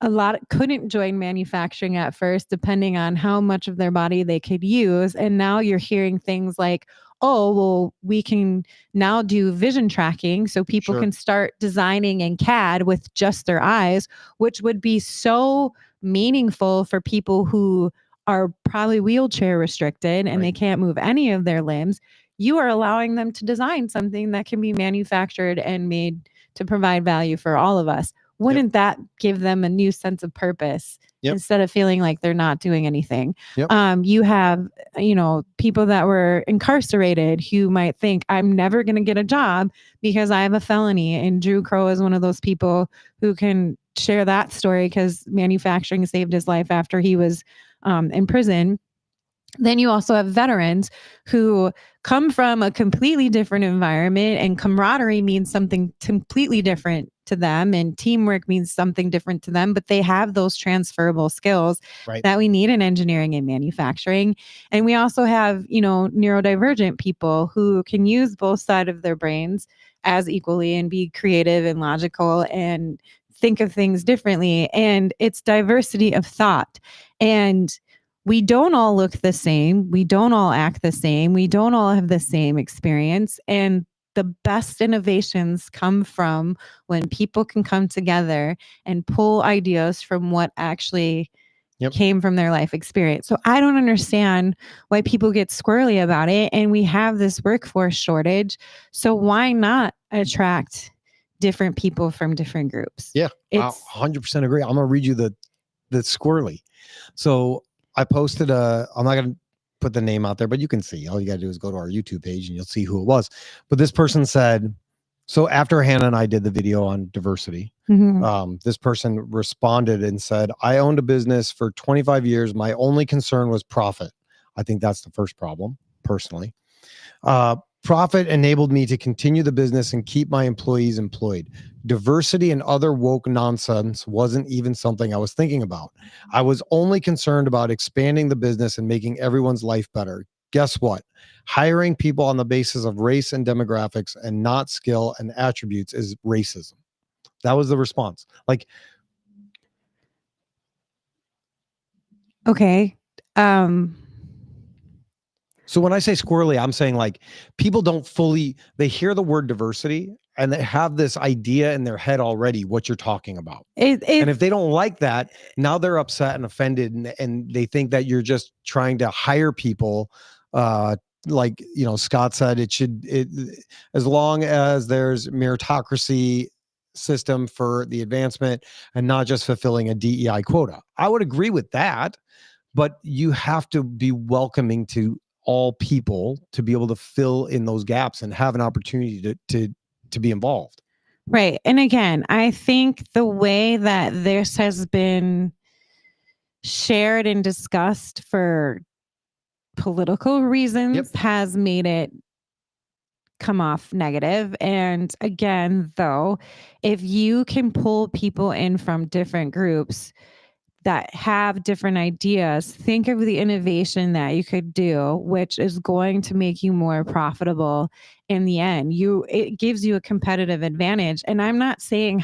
a lot couldn't join manufacturing at first, depending on how much of their body they could use. And now you're hearing things like, oh, well, we can now do vision tracking so people can start designing in CAD with just their eyes, which would be so meaningful for people who are probably wheelchair restricted and they can't move any of their limbs. You are allowing them to design something that can be manufactured and made to provide value for all of us. Wouldn't that give them a new sense of purpose instead of feeling like they're not doing anything? You have, people that were incarcerated who might think, I'm never going to get a job because I have a felony. And Drew Crow is one of those people who can share that story because manufacturing saved his life after he was in prison. Then you also have veterans who come from a completely different environment, and camaraderie means something completely different to them, and teamwork means something different to them, but they have those transferable skills that we need in engineering and manufacturing. And we also have, neurodivergent people who can use both sides of their brains as equally and be creative and logical and think of things differently. And it's diversity of thought. And we don't all look the same. We don't all act the same. We don't all have the same experience. And the best innovations come from when people can come together and pull ideas from what actually came from their life experience. So I don't understand why people get squirrely about it. And we have this workforce shortage. So why not attract different people from different groups? Yeah, I 100% agree. I'm going to read you the squirrely. So I posted I'm not going to put the name out there, but you can see. All you got to do is go to our YouTube page and you'll see who it was. But this person said, so after Hannah and I did the video on diversity, this person responded and said, I owned a business for 25 years. My only concern was profit. I think that's the first problem, personally. Profit enabled me to continue the business and keep my employees employed. Diversity and other woke nonsense wasn't even something I was thinking about. I was only concerned about expanding the business and making everyone's life better. Guess what? Hiring people on the basis of race and demographics and not skill and attributes is racism. That was the response. Like, okay. So when I say squirrely, I'm saying like people don't fully, they hear the word diversity and they have this idea in their head already what you're talking about. And if they don't like that, now they're upset and offended and they think that you're just trying to hire people. Like, Scott said, as long as there's meritocracy system for the advancement and not just fulfilling a DEI quota. I would agree with that, but you have to be welcoming to all people to be able to fill in those gaps and have an opportunity to be involved. Right. And again, I think the way that this has been shared and discussed for political reasons has made it come off negative. And again, though, if you can pull people in from different groups that have different ideas, think of the innovation that you could do, which is going to make you more profitable in the end. It gives you a competitive advantage. And I'm not saying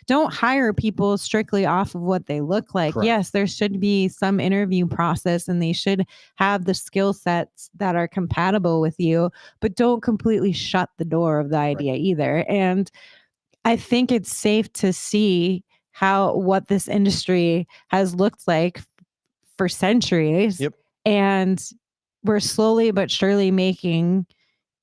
don't hire people strictly off of what they look like. Correct. Yes, there should be some interview process and they should have the skill sets that are compatible with you, but don't completely shut the door of the idea either. And I think it's safe to see what this industry has looked like for centuries. And we're slowly but surely making,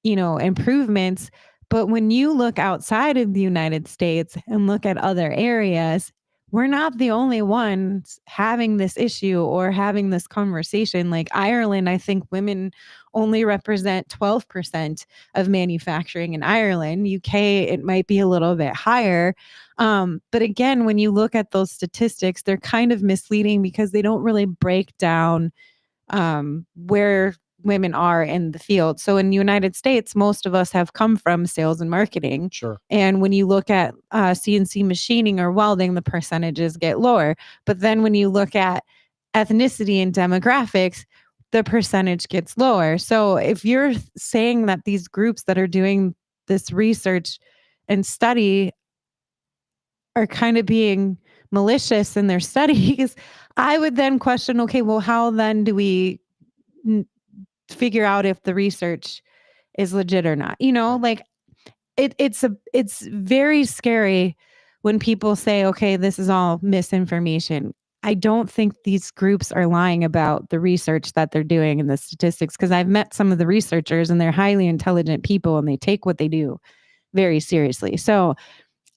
improvements. But when you look outside of the United States and look at other areas, we're not the only ones having this issue or having this conversation. Like Ireland, I think women only represent 12% of manufacturing in Ireland. UK, it might be a little bit higher. But again, when you look at those statistics, they're kind of misleading because they don't really break down where women are in the field. So in the United States, most of us have come from sales and marketing. Sure. And when you look at CNC machining or welding, the percentages get lower. But then when you look at ethnicity and demographics, the percentage gets lower. So if you're saying that these groups that are doing this research and study are kind of being malicious in their studies, I would then question, okay, well, how then do we figure out if the research is legit or not? Like it's very scary when people say, okay, this is all misinformation. I don't think these groups are lying about the research that they're doing and the statistics, because I've met some of the researchers and they're highly intelligent people and they take what they do very seriously. So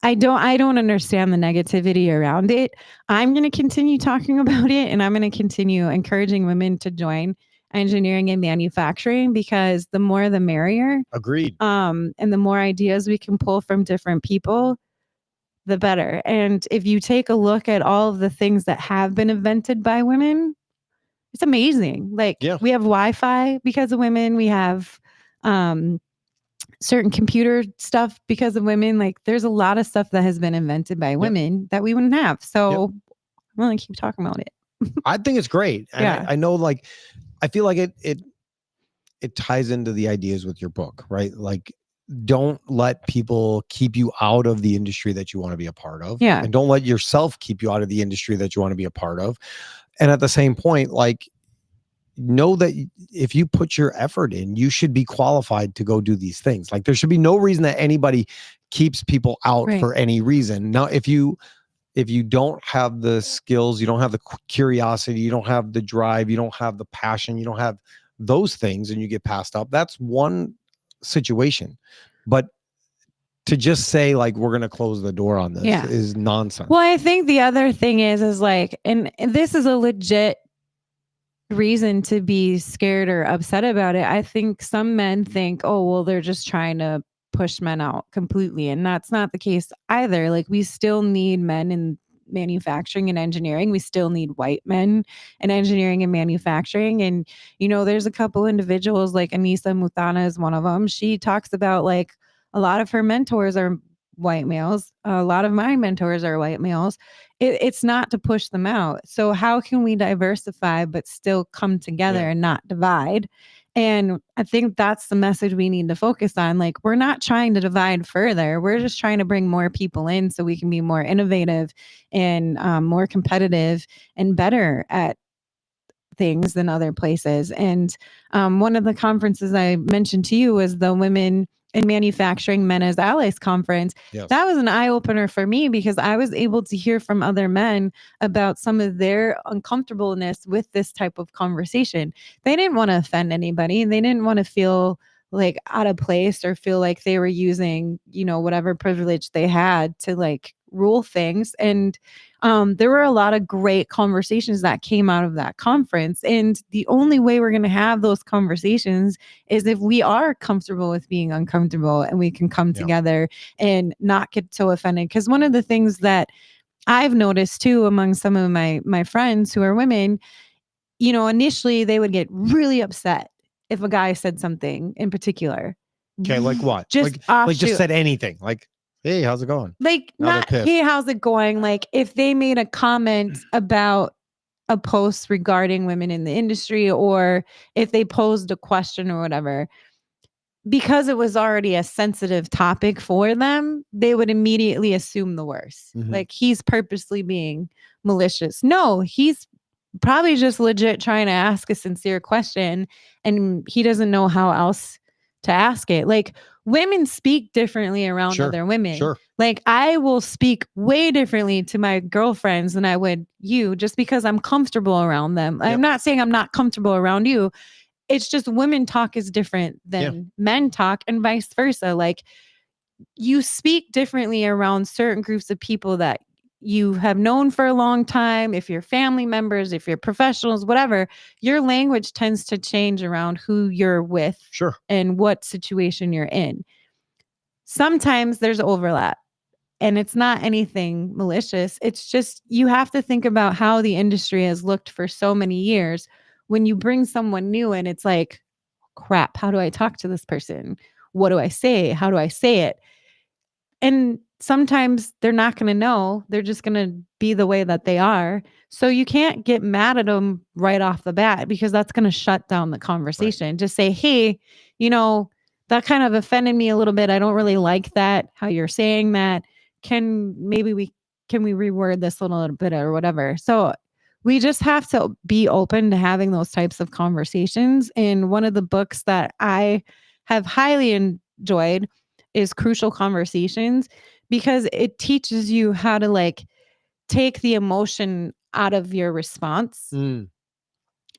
I don't understand the negativity around it. I'm going to continue talking about it, and I'm going to continue encouraging women to join engineering and manufacturing, because the more the merrier. Agreed. And the more ideas we can pull from different people, the better. And if you take a look at all of the things that have been invented by women, it's amazing. Like Yeah. we have Wi-Fi because of women. We have certain computer stuff because of women. Like there's a lot of stuff that has been invented by women that we wouldn't have. So I'm going to keep talking about it. I think it's great. And Yeah. I know, like, I feel like it ties into the ideas with your book, right? Like, don't let people keep you out of the industry that you want to be a part of. Yeah. And don't let yourself keep you out of the industry that you want to be a part of. And at the same point, like, know that if you put your effort in, you should be qualified to go do these things. Like, there should be no reason that anybody keeps people out for any reason. Now, if you don't have the skills, you don't have the curiosity, you don't have the drive, you don't have the passion, you don't have those things, and you get passed up, that's one situation. But to just say, like, we're going to close the door on this is nonsense. Well, I think the other thing is like, and this is a legit reason to be scared or upset about it. I think some men think, oh, well, they're just trying to push men out completely. And that's not the case either. Like we still need men in manufacturing and engineering. We still need white men in engineering and manufacturing. And, you know, there's a couple individuals like Anissa Muthana is one of them. She talks about like a lot of her mentors are white males. A lot of my mentors are white males. It's not to push them out. So how can we diversify but still come together and not divide? And I think that's the message we need to focus on. Like, we're not trying to divide further. We're just trying to bring more people in so we can be more innovative and more competitive and better at things than other places. And one of the conferences I mentioned to you was the Women in Manufacturing Men as Allies conference. Yes. That was an eye opener for me because I was able to hear from other men about some of their uncomfortableness with this type of conversation. They didn't want to offend anybody. They didn't want to feel like out of place or feel like they were using, you know, whatever privilege they had to like rule things. And there were a lot of great conversations that came out of that conference. And the only way we're going to have those conversations is if we are comfortable with being uncomfortable and we can come together and not get so offended. Because one of the things that I've noticed too among some of my friends who are women, you know, initially they would get really upset if a guy said something in particular. Okay, like what? Just like just said anything. Like, hey, how's it going? Like, Now they're not, pissed. hey, how's it going? Like, if they made a comment about a post regarding women in the industry, or if they posed a question or whatever, because it was already a sensitive topic for them, they would immediately assume the worst. Mhm. Like, he's purposely being malicious. No, he's probably just legit trying to ask a sincere question, and he doesn't know how else to ask it. Like, women speak differently around other women. Sure. Like, I will speak way differently to my girlfriends than I would you, just because I'm comfortable around them. I'm not saying I'm not comfortable around you. It's just women talk is different than men talk, and vice versa. Like, you speak differently around certain groups of people that you have known for a long time. If you're family members, if you're professionals, whatever, your language tends to change around who you're with and what situation you're in. Sometimes there's overlap, and it's not anything malicious. It's just you have to think about how the industry has looked for so many years. When you bring someone new in, it's like, crap, how do I talk to this person? What do I say? How do I say it? And sometimes they're not going to know. They're just going to be the way that they are. So you can't get mad at them right off the bat, because that's going to shut down the conversation. Right. Just say, hey, you know, that kind of offended me a little bit. I don't really like that, how you're saying that. Can we reword this a little bit or whatever? So we just have to be open to having those types of conversations. And one of the books that I have highly enjoyed is Crucial Conversations, because it teaches you how to like take the emotion out of your response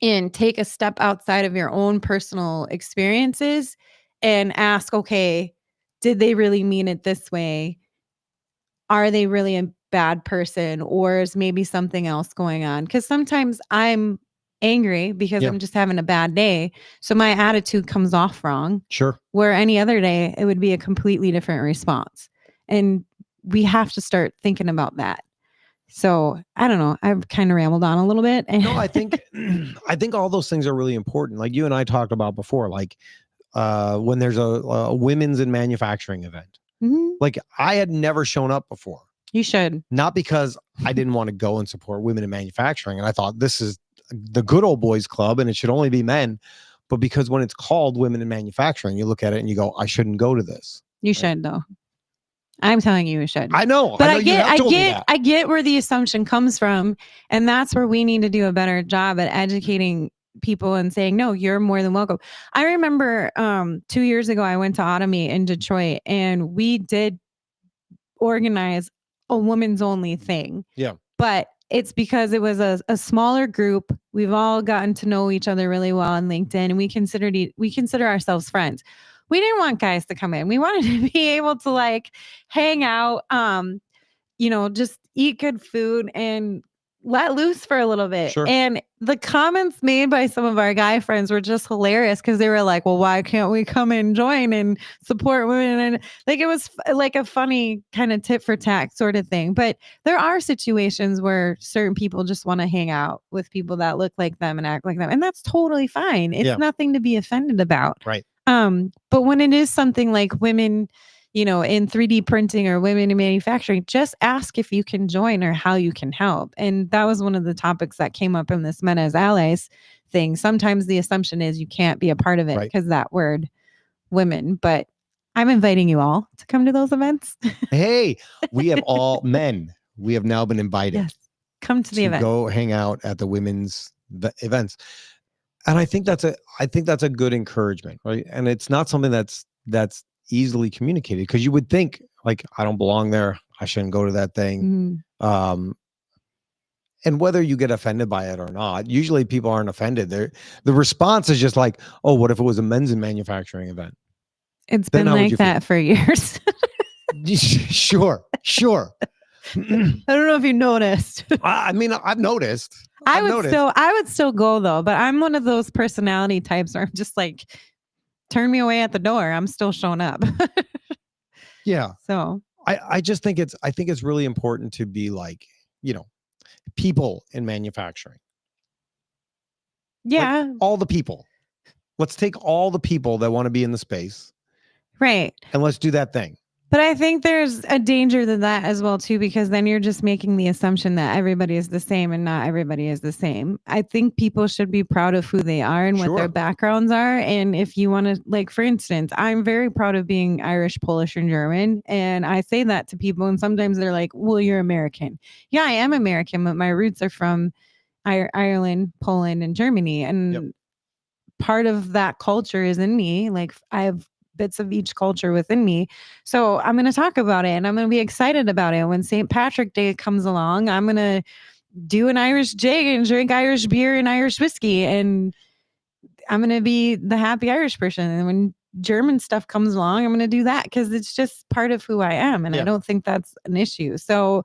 and take a step outside of your own personal experiences and ask, okay, did they really mean it this way? are they really a bad person, or is maybe something else going on? Because sometimes I'm angry because Yeah. I'm just having a bad day. So my attitude comes off wrong, Sure. where any other day it would be a completely different response. And we have to start thinking about that. So I don't know. I've kind of rambled on a little bit. No, I think I think all those things are really important. Like you and I talked about before, like when there's a women's in manufacturing event. Mhm. Like I had never shown up before. You should. Not because I didn't want to go and support women in manufacturing, and I thought this is the good old boys club and it should only be men, but because when it's called women in manufacturing, you look at it and you go, I shouldn't go to this. You should though. I'm telling you, you should. I know. But I know you have told me that. I get where the assumption comes from, and that's where we need to do a better job at educating people and saying, no, you're more than welcome. I remember 2 years ago, I went to Automate in Detroit, and we did organize a women's only thing. Yeah. But it's because it was a smaller group. We've all gotten to know each other really well on LinkedIn, and we consider ourselves friends. We didn't want guys to come in. We wanted to be able to like hang out, just eat good food and let loose for a little bit. Sure. And the comments made by some of our guy friends were just hilarious because they were like, well, why can't we come and join and support women? And like, it was like a funny kind of tit for tat sort of thing. But there are situations where certain people just want to hang out with people that look like them and act like them. And that's totally fine. It's nothing to be offended about. Right. But when it is something like women, in 3D printing or women in manufacturing, just ask if you can join or how you can help. And that was one of the topics that came up in this Men as Allies thing. Sometimes the assumption is you can't be a part of it because that word women, but I'm inviting you all to come to those events. Hey, we have all men. We have now been invited. Yes. Come to the event. Go hang out at the women's events. And I think that's a good encouragement, right? And it's not something that's easily communicated, because you would think like, I don't belong there, I shouldn't go to that thing. Mm-hmm. And whether you get offended by it or not, usually people aren't offended. The response is just like, oh, what if it was a men's in manufacturing event? It's been like that for years. Sure. I don't know if you noticed. I mean, I've noticed. I would still go though, but I'm one of those personality types where I'm just like, turn me away at the door, I'm still showing up. Yeah. So I just think it's really important to be like, people in manufacturing. Yeah. Like all the people. Let's take all the people that want to be in the space. Right. And let's do that thing. But I think there's a danger to that as well, too, because then you're just making the assumption that everybody is the same, and not everybody is the same. I think people should be proud of who they are and what their backgrounds are. And if you want to, like, for instance, I'm very proud of being Irish, Polish, and German. And I say that to people, and sometimes they're like, well, you're American. Yeah, I am American, but my roots are from Ireland, Poland, and Germany. And part of that culture is in me. Like, I have bits of each culture within me. So I'm going to talk about it, and I'm going to be excited about it. When St. Patrick Day comes along, I'm going to do an Irish jig and drink Irish beer and Irish whiskey. And I'm going to be the happy Irish person. And when German stuff comes along, I'm going to do that because it's just part of who I am. And I don't think that's an issue. So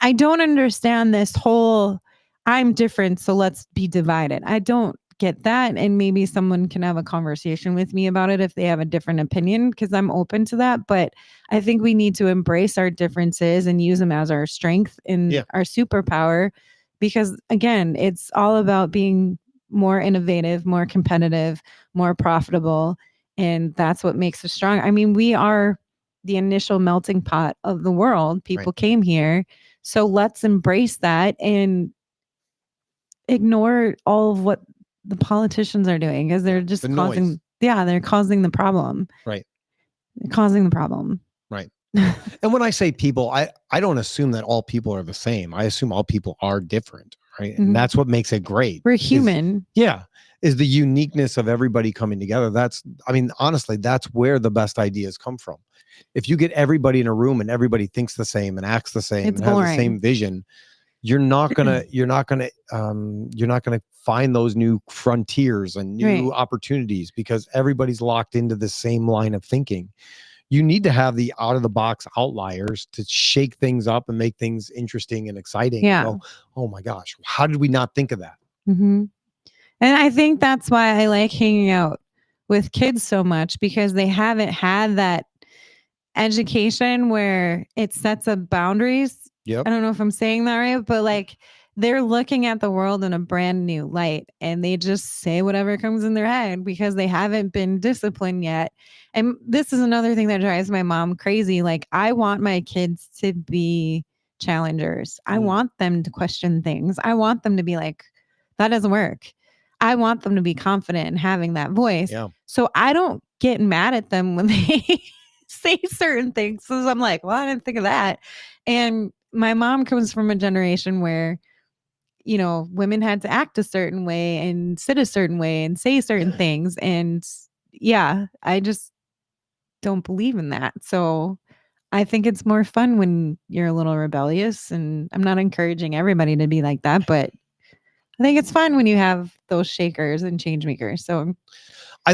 I don't understand this whole, I'm different, so let's be divided. I don't get that, and maybe someone can have a conversation with me about it if they have a different opinion, because I'm open to that. But I think we need to embrace our differences and use them as our strength and our superpower, because again, it's all about being more innovative, more competitive, more profitable, and that's what makes us strong. I mean, we are the initial melting pot of the world. People came here, so let's embrace that and ignore all of what the politicians are doing, because they're just causing the problem. Right. They're causing the problem. Right. And when I say people, I don't assume that all people are the same. I assume all people are different. Right. And that's what makes it great. We're human. Is the uniqueness of everybody coming together. Honestly, that's where the best ideas come from. If you get everybody in a room and everybody thinks the same and acts the same and has the same vision, you're not gonna find those new frontiers and new opportunities, because everybody's locked into the same line of thinking. you need to have the out of the box outliers to shake things up and make things interesting and exciting. Yeah. Go, oh my gosh, how did we not think of that? Mm-hmm. And I think that's why I like hanging out with kids so much, because they haven't had that education where it sets up boundaries. Yep. I don't know if I'm saying that right, but like they're looking at the world in a brand new light and they just say whatever comes in their head because they haven't been disciplined yet. And this is another thing that drives my mom crazy. Like, I want my kids to be challengers. I want them to question things. I want them to be like, that doesn't work. I want them to be confident in having that voice. Yeah. So I don't get mad at them when they say certain things. So I'm like, well, I didn't think of that. And my mom comes from a generation where, you know, women had to act a certain way and sit a certain way and say certain things. And yeah, I just don't believe in that. So I think it's more fun when you're a little rebellious. And I'm not encouraging everybody to be like that, but I think it's fun when you have those shakers and change makers. So I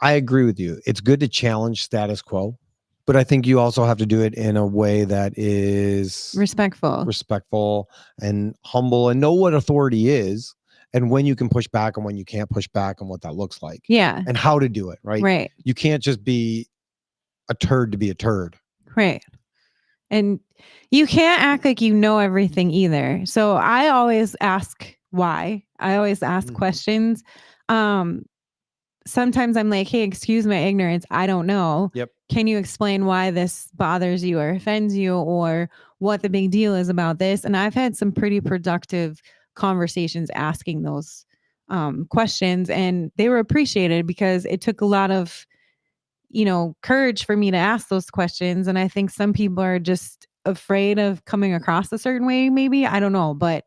agree with you. It's good to challenge status quo, but I think you also have to do it in a way that is respectful and humble, and know what authority is and when you can push back and when you can't push back and what that looks like. Yeah. And how to do it, right? Right. You can't just be a turd to be a turd. Right. And you can't act like you know everything either. So I always ask why. I always ask questions. Sometimes I'm like, hey, excuse my ignorance. I don't know. Yep. Can you explain why this bothers you or offends you, or what the big deal is about this? And I've had some pretty productive conversations asking those questions, and they were appreciated because it took a lot of, you know, courage for me to ask those questions. And I think some people are just afraid of coming across a certain way, maybe. I don't know. But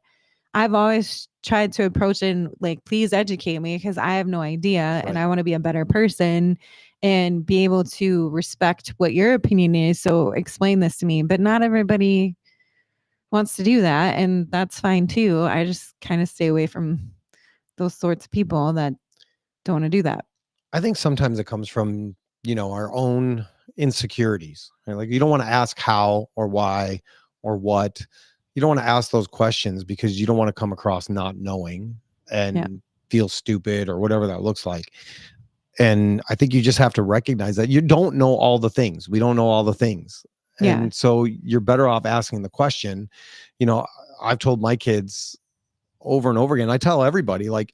I've always tried to approach it and like, please educate me because I have no idea and I want to be a better person and be able to respect what your opinion is. So explain this to me. But not everybody wants to do that. And that's fine too. I just kind of stay away from those sorts of people that don't want to do that. I think sometimes it comes from, you know, our own insecurities. Right? Like, you don't want to ask how or why or what. You don't want to ask those questions because you don't want to come across not knowing and feel stupid or whatever that looks like. And I think you just have to recognize that you don't know all the things. We don't know all the things. And so you're better off asking the question. You know, I've told my kids over and over again, I tell everybody, like,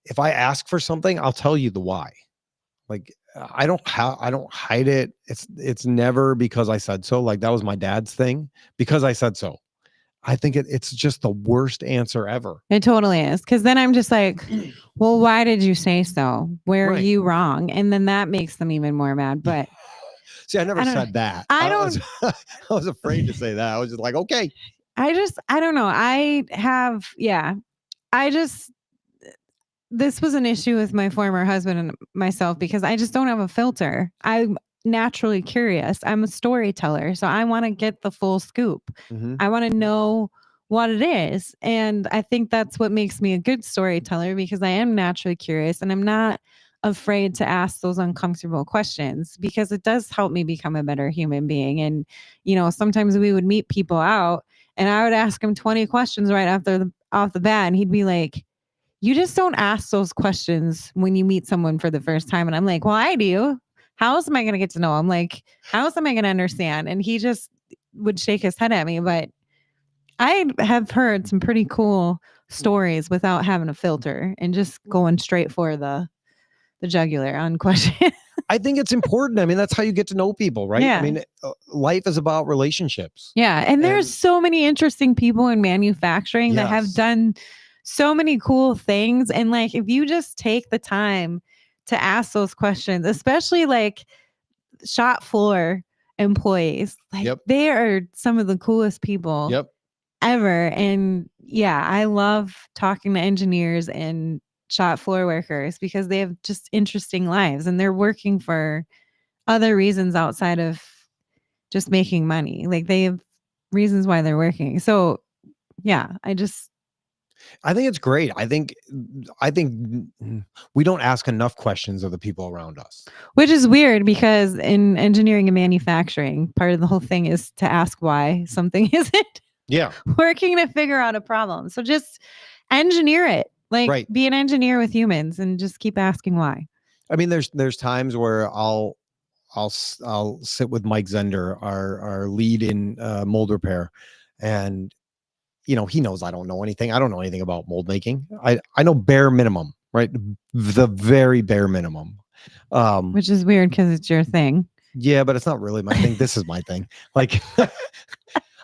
if I ask for something, I'll tell you the why. Like, I don't hide it. It's never because I said so. Like, that was my dad's thing, because I said so. I think it's just the worst answer ever. It totally is. Because then I'm just like, well, why did you say so? Where are you wrong? And then that makes them even more mad. But see, I never said that. I was afraid to say that. I was just like, okay. I don't know. This was an issue with my former husband and myself because I just don't have a filter. I'm naturally curious. I'm a storyteller. So I want to get the full scoop. I want to know what it is. And I think that's what makes me a good storyteller, because I am naturally curious and I'm not afraid to ask those uncomfortable questions, because it does help me become a better human being. And, you know, sometimes we would meet people out and I would ask him 20 questions right off the bat. And he'd be like, you just don't ask those questions when you meet someone for the first time. And I'm like, well, I do. How else am I going to get to know him? Like, how else am I going to understand? And he just would shake his head at me. But I have heard some pretty cool stories without having a filter and just going straight for the jugular on question. I think it's important. I mean, that's how you get to know people, right? Yeah. I mean, life is about relationships. Yeah. And there's so many interesting people in manufacturing that have done so many cool things. And like, if you just take the time to ask those questions, especially like shop floor employees, like they are some of the coolest people ever. And yeah, I love talking to engineers and shop floor workers because they have just interesting lives and they're working for other reasons outside of just making money. Like, they have reasons why they're working. So yeah, I just I think it's great. I think we don't ask enough questions of the people around us. Which is weird because in engineering and manufacturing, part of the whole thing is to ask why something isn't Yeah. working to figure out a problem. So just engineer it. Like Right. be an engineer with humans and just keep asking why. I mean, there's times where I'll sit with Mike Zender, our lead in mold repair, and he knows I don't know anything. I don't know anything about mold making. I know bare minimum, right? The very bare minimum. Which is weird because it's your thing. Yeah, but it's not really my thing. This is my thing. Like,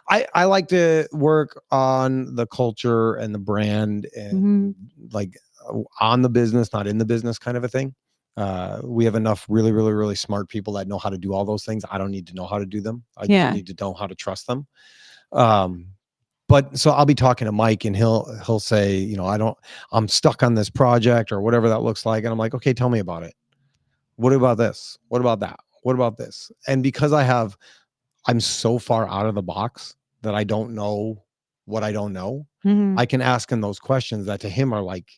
I like to work on the culture and the brand and like on the business, not in the business kind of a thing. We have enough really, really, really smart people that know how to do all those things. I don't need to know how to do them. I just need to know how to trust them. But so I'll be talking to Mike and he'll say, I'm stuck on this project or whatever that looks like. And I'm like, okay, tell me about it. What about this? What about that? What about this? And because I'm so far out of the box that I don't know what I don't know, I can ask him those questions that to him are like,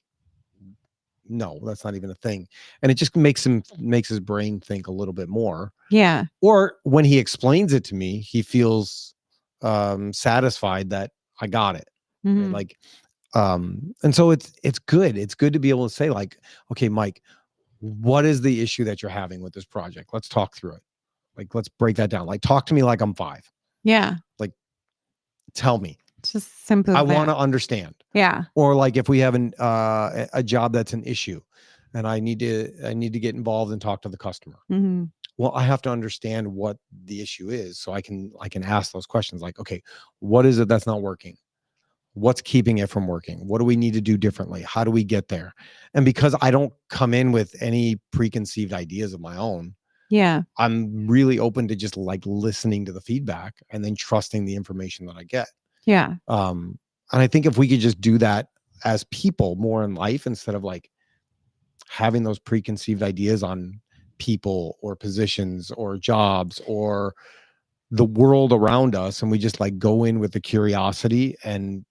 no, that's not even a thing. And it just makes his brain think a little bit more. Yeah. Or when he explains it to me, he feels satisfied that I got it. Right? Like, and so it's good. It's good to be able to say like, okay, Mike, what is the issue that you're having with this project? Let's talk through it. Like, let's break that down. Like, talk to me like I'm 5. Yeah. Like, tell me. It's just simple. I want to understand. Yeah. Or like if we have a job that's an issue and I need to get involved and talk to the customer. Well, I have to understand what the issue is so I can ask those questions like, okay, what is it that's not working? What's keeping it from working? What do we need to do differently? How do we get there? And because I don't come in with any preconceived ideas of my own, yeah, I'm really open to just like listening to the feedback and then trusting the information that I get. Yeah. And I think if we could just do that as people more in life instead of like having those preconceived ideas on people or positions or jobs or the world around us, and we just like go in with the curiosity and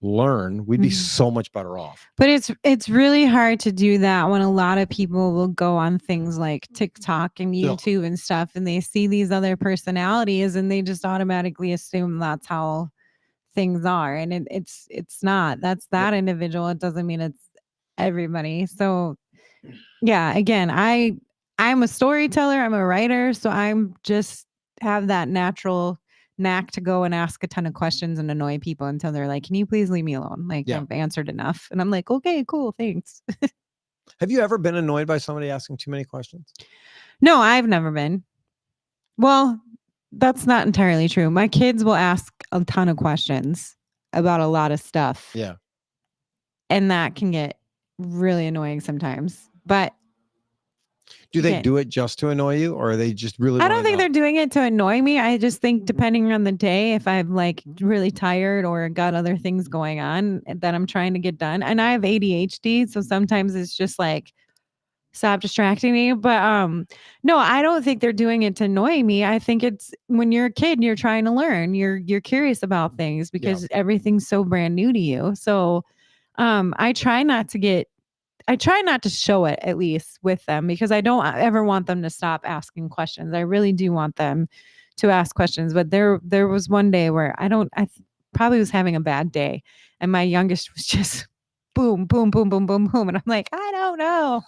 learn, we'd be so much better off. But it's really hard to do that when a lot of people will go on things like TikTok and YouTube and stuff, and they see these other personalities and they just automatically assume that's how things are, and it's not. That's that individual. It doesn't mean it's everybody. So yeah, again, I'm a storyteller, I'm a writer, so I'm just have that natural knack to go and ask a ton of questions and annoy people until they're like, can you please leave me alone? Like, I've answered enough. And I'm like, okay, cool, thanks. Have you ever been annoyed by somebody asking too many questions? No, I've never been. Well, that's not entirely true. My kids will ask a ton of questions about a lot of stuff. Yeah. And that can get really annoying sometimes. But do they do it just to annoy you, or are they just really? I don't think they're doing it to annoy me. I just think depending on the day, if I'm like really tired or got other things going on that I'm trying to get done, and I have ADHD, so sometimes it's just like, stop distracting me. But no, I don't think they're doing it to annoy me. I think it's when you're a kid and you're trying to learn, you're curious about things because everything's so brand new to you. So I try not to show it, at least with them, because I don't ever want them to stop asking questions. I really do want them to ask questions. But there was one day where I probably was having a bad day, and my youngest was just boom, boom, boom, boom, boom, boom. And I'm like, I don't know.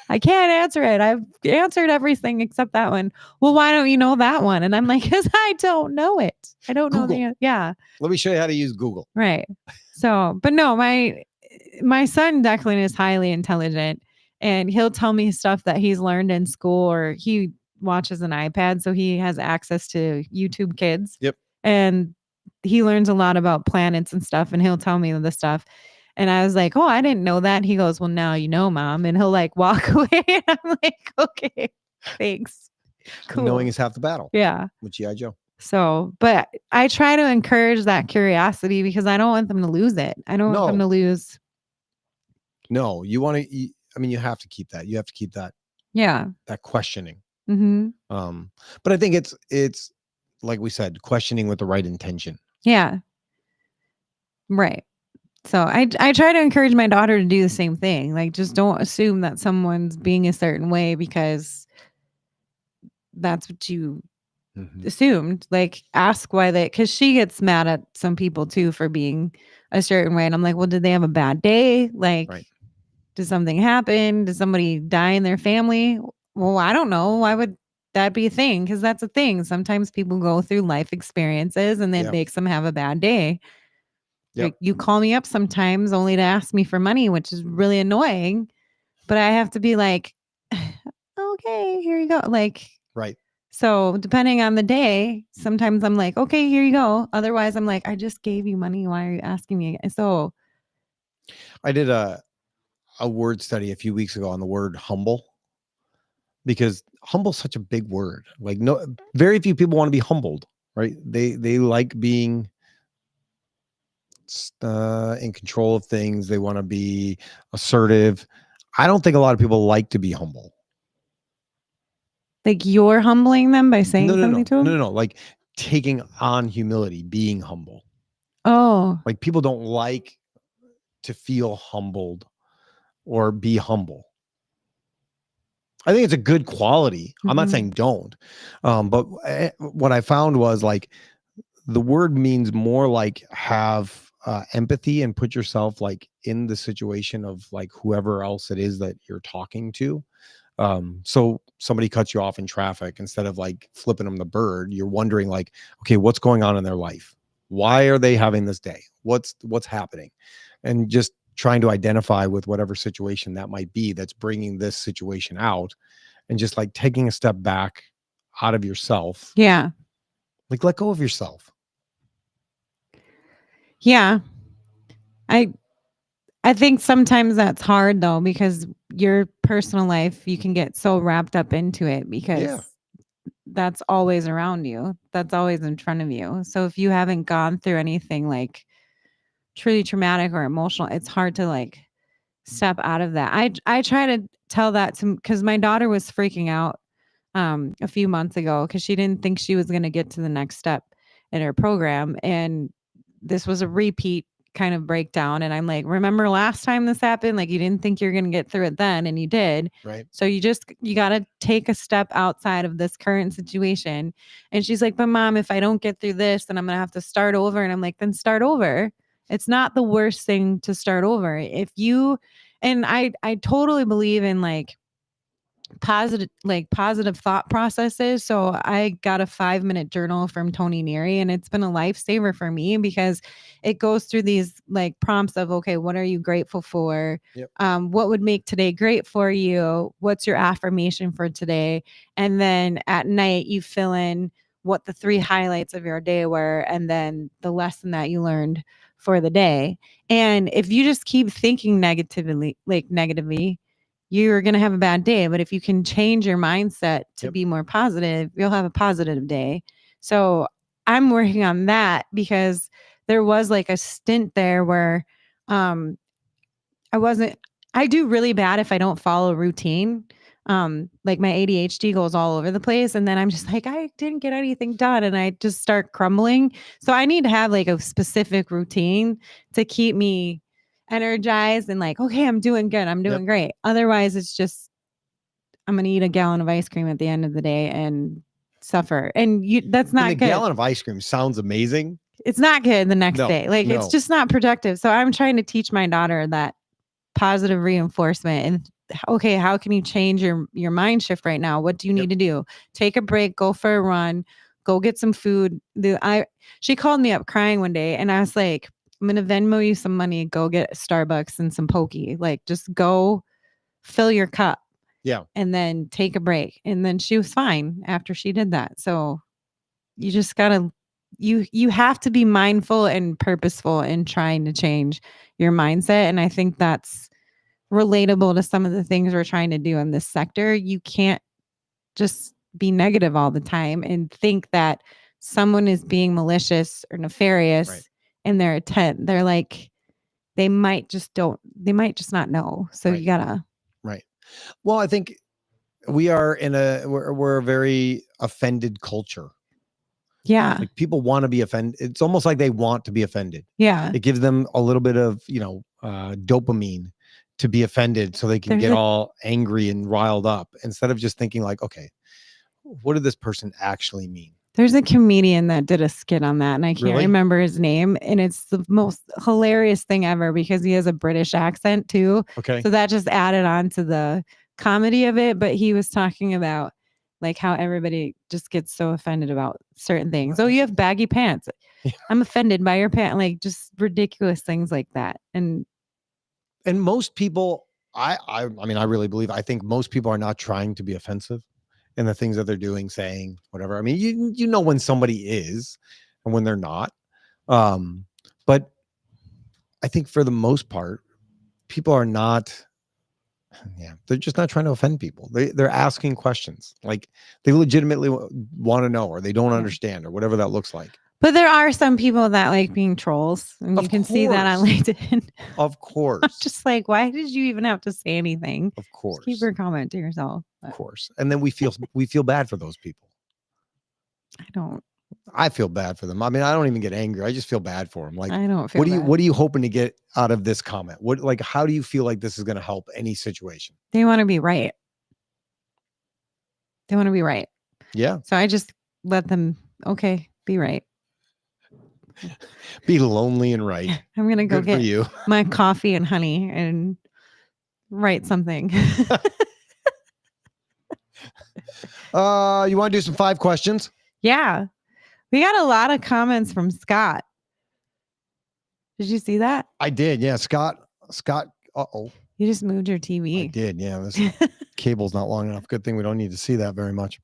I can't answer it. I've answered everything except that one. Well, why don't you know that one? And I'm like, because I don't know it. I don't know the answer. Yeah. Let me show you how to use Google. Right. So, but no, my son Declan is highly intelligent, and he'll tell me stuff that he's learned in school, or he watches an iPad, so he has access to YouTube Kids. Yep. And he learns a lot about planets and stuff, and he'll tell me the stuff. And I was like, oh, I didn't know that. He goes, well, now you know, Mom. And he'll like walk away. And I'm like, okay, thanks. Cool. Knowing is half the battle. Yeah. With G.I. Joe. So, but I try to encourage that curiosity because I don't want them to lose it. I don't want them to lose. No, you want to, I mean, you have to keep that. You have to keep that. Yeah. That questioning. Mm-hmm. But I think it's like we said, questioning with the right intention. Yeah. Right. So I try to encourage my daughter to do the same thing. Like, just don't assume that someone's being a certain way because that's what you Mhm. assumed. Like, ask why they, because she gets mad at some people too for being a certain way. And I'm like, well, did they have a bad day? Like, Right. did something happen? Did somebody die in their family? Well, I don't know. Why would that be a thing? Because that's a thing. Sometimes people go through life experiences and it Yeah. makes them have a bad day. Yep. Like, you call me up sometimes only to ask me for money, which is really annoying. But I have to be like, okay, here you go. Like, Right. so depending on the day, sometimes I'm like, okay, here you go. Otherwise, I'm like, I just gave you money. Why are you asking me again? So I did a word study a few weeks ago on the word humble, because humble's such a big word. Like, no, very few people want to be humbled, right? They like being in control of things. They want to be assertive. I don't think a lot of people like to be humble. like, you're humbling them by saying something to them. No. Like taking on humility, being humble. Oh, Like, people don't like to feel humbled or be humble. I think it's a good quality. I'm not Mhm. saying don't. But what I found was, like, the word means more like have empathy and put yourself like in the situation of like whoever else it is that you're talking to. So somebody cuts you off in traffic, instead of like flipping them the bird, you're wondering like, okay, what's going on in their life? Why are they having this day? What's happening? And just trying to identify with whatever situation that might be that's bringing this situation out, and just like taking a step back out of yourself, yeah. like let go of yourself. Yeah. I I think sometimes that's hard though, because your personal life, you can get so wrapped up into it because Yeah. that's always around you. That's always in front of you. So if you haven't gone through anything like truly traumatic or emotional, it's hard to like step out of that. I try to tell that to, because my daughter was freaking out a few months ago because she didn't think she was going to get to the next step in her program, and this was a repeat kind of breakdown. And I'm like, remember last time this happened? Like, you didn't think you're going to get through it then, and you did. Right. So you got to take a step outside of this current situation. And she's like, but mom, if I don't get through this, then I'm going to have to start over. And I'm like, then start over. It's not the worst thing to start over. If you, and I totally believe in like positive thought processes. So I got a 5-minute journal from Tony Neary, and it's been a lifesaver for me because it goes through these like prompts of, okay, what are you grateful for? Yep. What would make today great for you? What's your affirmation for today? And then at night you fill in what the 3 highlights of your day were, and then the lesson that you learned for the day. And if you just keep thinking negatively, you're going to have a bad day. But if you can change your mindset to Yep. be more positive, you'll have a positive day. So I'm working on that because there was like a stint there where um, I wasn't, I do really bad if I don't follow routine. Like my ADHD goes all over the place. And then I'm just like, I didn't get anything done. And I just start crumbling. So I need to have like a specific routine to keep me energized and like, okay, I'm doing good. I'm doing Yep. great. Otherwise, it's just, I'm going to eat a gallon of ice cream at the end of the day and suffer. And that's And not the good. gallon of ice cream sounds amazing. It's not good the next No, day. Like, it's no. just not productive. So I'm trying to teach my daughter that positive reinforcement and okay, how can you change your mind shift right now? What do you Yep. need to do? Take a break, go for a run, go get some food. She called me up crying one day, and I was like, I'm gonna Venmo you some money, go get Starbucks and some pokey. Like, just go fill your cup. Yeah. And then take a break. And then she was fine after she did that. So you just gotta you have to be mindful and purposeful in trying to change your mindset. And I think that's relatable to some of the things we're trying to do in this sector. You can't just be negative all the time and think that someone is being malicious or nefarious Right. in their intent. They're like, they might just not know. So Right. you gotta. Right. Well, I think we are we're a very offended culture. Yeah. Like people want to be offended. It's almost like they want to be offended. Yeah. It gives them a little bit of, dopamine to be offended so they can There's get a- all angry and riled up instead of just thinking like, okay, what did this person actually mean? There's a comedian that did a skit on that, and I can't Really? remember his name. And it's the most hilarious thing ever because he has a British accent too. Okay. So that just added on to the comedy of it. But he was talking about like how everybody just gets so offended about certain things. Oh, you have baggy pants. Yeah. I'm offended by your pants. Like just ridiculous things like that. And most people, I mean, I really believe, I think most people are not trying to be offensive in the things that they're doing, saying, whatever. I mean, you know when somebody is and when they're not. But I think for the most part, people are not, they're just not trying to offend people. They're asking questions. Like they legitimately want to know, or they don't Yeah. understand, or whatever that looks like. but there are some people that like being trolls, and Of you can see that on course. LinkedIn. Of I'm course. just like, why did you even have to say anything? Of Just course. keep your comment to yourself. Of But course. And then we feel bad for those people. I don't. I feel bad for them. I mean, I don't even get angry. I just feel bad for them. Like, I don't feel. what are you hoping to get out of this comment? How do you feel like this is going to help any situation? They want to be right. They want to be right. Yeah. So I just let them. Okay, be right. Be lonely and right. I'm gonna go Good for get you. my coffee and honey and write something. You want to do some 5 questions? Yeah, we got a lot of comments from Scott. Did you see that? I did. Yeah. Scott. Uh-oh. You just moved your I TV. did. Yeah. This cable's not long enough. Good thing we don't need to see that very much.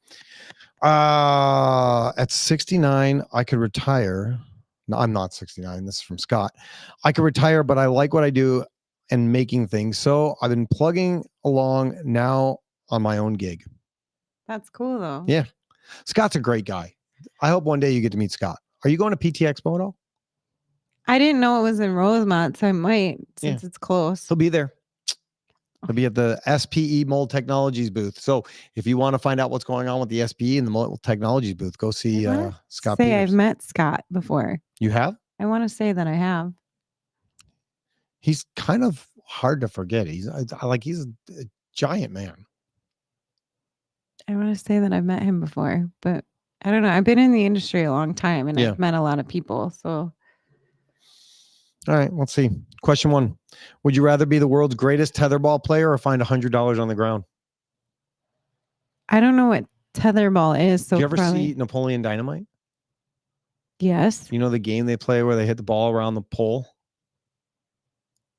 At 69, I could retire. No, I'm not 69. This is from Scott. I could retire, but I like what I do and making things. So I've been plugging along now on my own gig. That's cool though. Yeah. Scott's a great guy. I hope one day you get to meet Scott. Are you going to PT Expo at all? I didn't know it was in Rosemont, so I might since it's close. He'll be there. He'll be at the SPE Mold Technologies booth. So if you want to find out what's going on with the SPE and the Mold Technologies booth, go see Scott Say Peters. I've met Scott before. You have? I want to say that I have. He's kind of hard to forget. He's a giant man. I want to say that I've met him before, but I don't know. I've been in the industry a long time and I've met a lot of people. So, all right, let's see. Question 1. Would you rather be the world's greatest tetherball player or find $100 on the ground? I don't know what tetherball is. So do you ever see Napoleon Dynamite? Yes. You know the game they play where they hit the ball around the pole?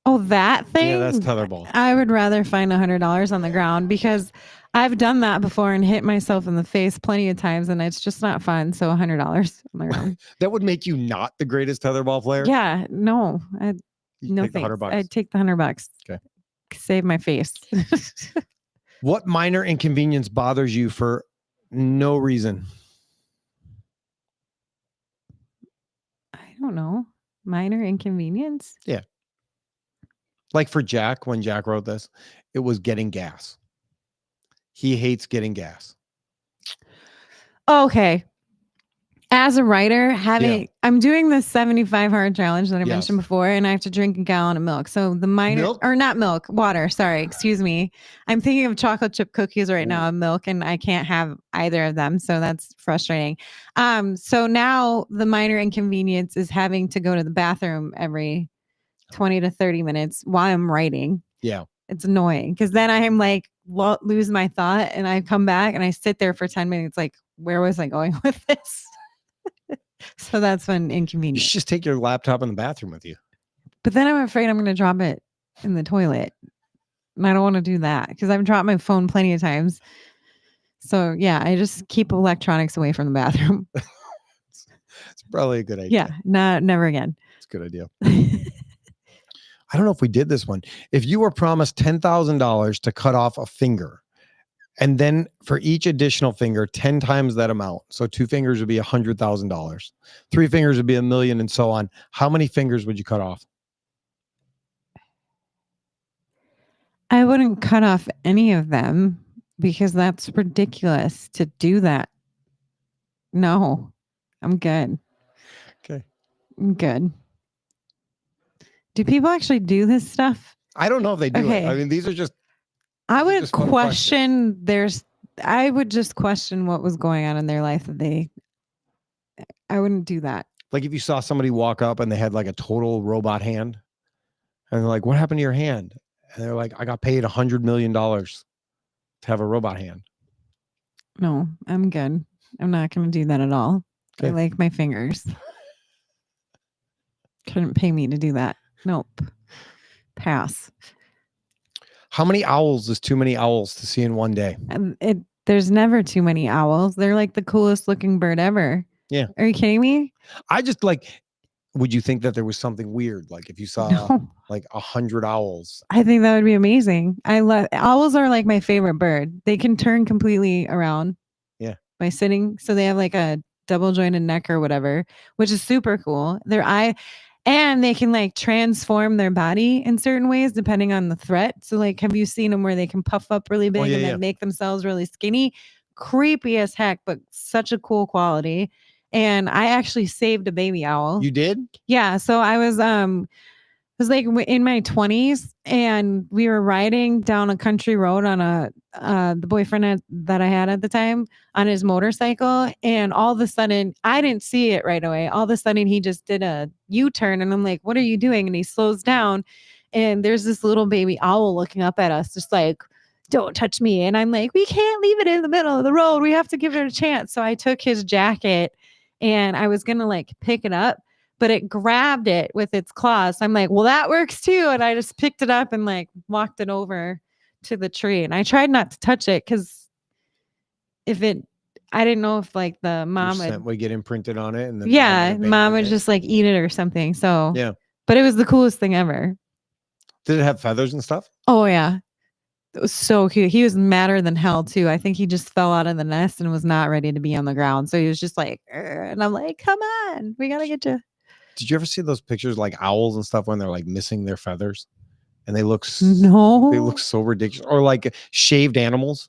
Oh, that thing? Yeah, that's tetherball. I would rather find $100 on the ground because I've done that before and hit myself in the face plenty of times and it's just not fun. So $100 on the ground. That would make you not the greatest tetherball player? Yeah, no. No take the thanks. $100. I'd take the $100. Okay. Save my face. What minor inconvenience bothers you for no reason? I don't know. Minor inconvenience? Yeah. Like for Jack, when Jack wrote this, it was getting gas. He hates getting gas. Okay. As a writer, I'm doing this 75 hard challenge that I mentioned before, and I have to drink a gallon of milk. So the water. Sorry, excuse me. I'm thinking of chocolate chip cookies right now and milk, and I can't have either of them. So that's frustrating. So now the minor inconvenience is having to go to the bathroom every 20 to 30 minutes while I'm writing. Yeah. It's annoying because then I'm like lose my thought and I come back and I sit there for 10 minutes like, where was I going with this? So that's when inconvenient. You should just take your laptop in the bathroom with you. But then I'm afraid I'm going to drop it in the toilet. And I don't want to do that because I've dropped my phone plenty of times. So yeah, I just keep electronics away from the bathroom. It's probably a good idea. Yeah, never again. It's a good idea. I don't know if we did this one. If you were promised $10,000 to cut off a finger, and then for each additional finger, 10 times that amount. So 2 fingers would be $100,000. 3 fingers would be $1 million and so on. How many fingers would you cut off? I wouldn't cut off any of them because that's ridiculous to do that. No. I'm good. Okay. I'm good. Do people actually do this stuff? I don't know if they do it. I Okay. mean, these are just. I These are would just fun questions. question I would just question what was going on in their life that I wouldn't do that. Like if you saw somebody walk up and they had like a total robot hand, and they're like, "What happened to your hand?" And they're like, "I got paid $100 million to have a robot hand." No, I'm good. I'm not going to do that at all. I Okay. like my fingers. Couldn't pay me to do that. Nope. Pass. How many owls is too many owls to see in one day? There's never too many owls. They're like the coolest looking bird ever. Yeah. Are you kidding me? I just like, would you think that there was something weird? Like if you saw No. like 100 owls. I think that would be amazing. I love owls are like my favorite bird. They can turn completely around. Yeah. By sitting. So they have like a double jointed neck or whatever, which is super cool. And they can like transform their body in certain ways depending on the threat. So like, have you seen them where they can puff up really big and then make themselves really skinny? Creepy as heck, but such a cool quality. And I actually saved a baby owl. You did? Yeah. So I was like in my 20s and we were riding down a country road on the boyfriend that I had at the time on his motorcycle. And all of a sudden, I didn't see it right away. All of a sudden, he just did a U-turn and I'm like, what are you doing? And he slows down and there's this little baby owl looking up at us, just like, don't touch me. And I'm like, we can't leave it in the middle of the road. We have to give it a chance. So I took his jacket and I was going to like pick it up, but it grabbed it with its claws. So I'm like, well, that works too. And I just picked it up and like walked it over to the tree. And I tried not to touch it because I didn't know if like the mom would get imprinted on it. And then mom would just like eat it or something. So, yeah. But it was the coolest thing ever. Did it have feathers and stuff? Oh, yeah. It was so cute. He was madder than hell too. I think he just fell out of the nest and was not ready to be on the ground. So he was just like, and I'm like, come on, we got to get you. Did you ever see those pictures like owls and stuff when they're like missing their feathers and they look so ridiculous, or like shaved animals?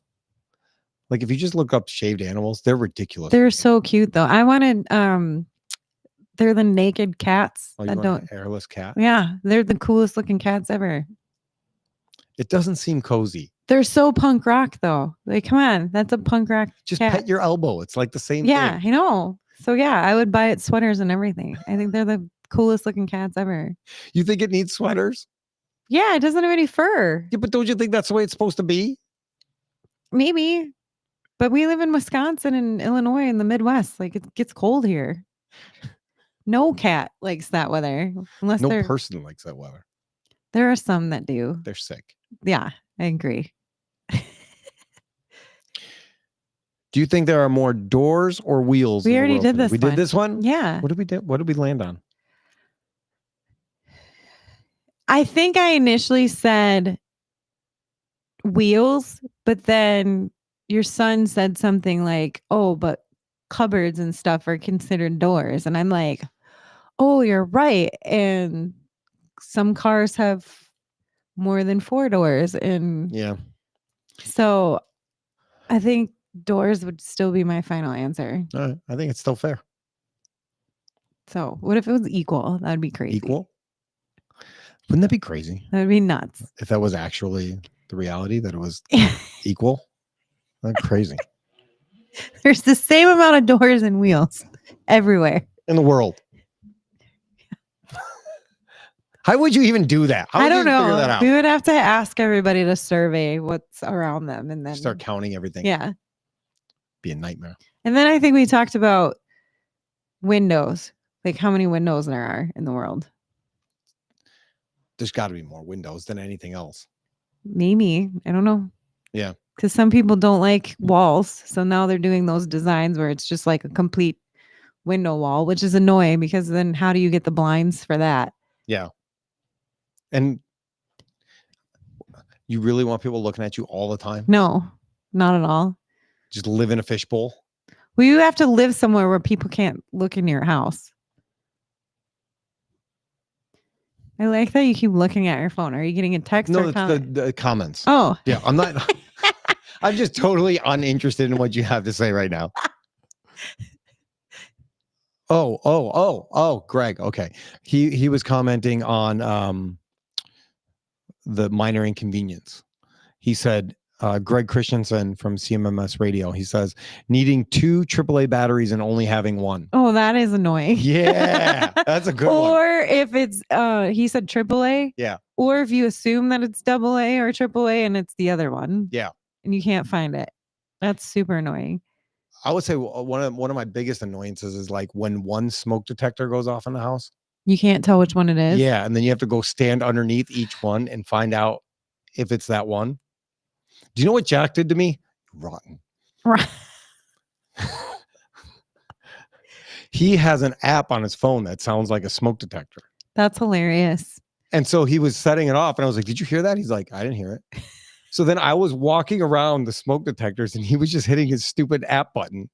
Like if you just look up shaved animals, they're ridiculous. They're so cute though. I wanted they're the naked cats. Oh, you want an hairless cat? Yeah, they're the coolest looking cats ever. It doesn't seem cozy. They're so punk rock though. Like, come on, that's a punk rock. Just cat. pet your elbow. It's like the same thing. Yeah, I know. So yeah, I would buy it sweaters and everything. I think they're the coolest looking cats ever. You think it needs sweaters? Yeah, it doesn't have any fur. Yeah, but don't you think that's the way it's supposed to be? Maybe. But we live in Wisconsin and Illinois in the Midwest. Like it gets cold here. No cat likes that weather. Unless no person likes that weather. There are some that do. They're sick. Yeah, I agree. Do you think there are more doors or wheels? We already did this. We did this one? Yeah. What did we do? What did we land on? I think I initially said wheels, but then your son said something like, oh, but cupboards and stuff are considered doors. And I'm like, oh, you're right. And some cars have more than 4 doors. And yeah. So I think doors would still be my final answer. All right. I think it's still fair. So what if it was equal? That'd be crazy. Equal? Wouldn't that be crazy? That would be nuts. If that was actually the reality, that it was equal? That's crazy. There's the same amount of doors and wheels everywhere. In the world. How would you even do that? How would I don't know. Figure that out? We would have to ask everybody to survey what's around them and then start counting everything. Yeah. Be a nightmare. And then I think we talked about windows, like how many windows there are in the world. There's got to be more windows than anything else. Maybe. I don't know. Yeah. Because some people don't like walls. So now they're doing those designs where it's just like a complete window wall, which is annoying because then how do you get the blinds for that? Yeah. And you really want people looking at you all the time? No, not at all. Just live in a fishbowl? Well, you have to live somewhere where people can't look in your house. I like that you keep looking at your phone. Are you getting a text or comment? The comments. Oh. Yeah, I'm not. I'm just totally uninterested in what you have to say right now. Greg. Okay. He was commenting on the minor inconvenience. He said, Greg Christensen from CMMS Radio, he says, needing 2 AAA batteries and only having one. Oh, that is annoying. Yeah, that's a good one. Or if it's he said AAA. Yeah. Or if you assume that it's AA or AAA and it's the other one. Yeah. And you can't find it. That's super annoying. I would say one of my biggest annoyances is like when one smoke detector goes off in the house. You can't tell which one it is. Yeah, and then you have to go stand underneath each one and find out if it's that one. Do you know what Jack did to me? Rotten. Right. He has an app on his phone that sounds like a smoke detector. That's hilarious. And so he was setting it off and I was like, did you hear that? He's like, I didn't hear it. So then I was walking around the smoke detectors and he was just hitting his stupid app button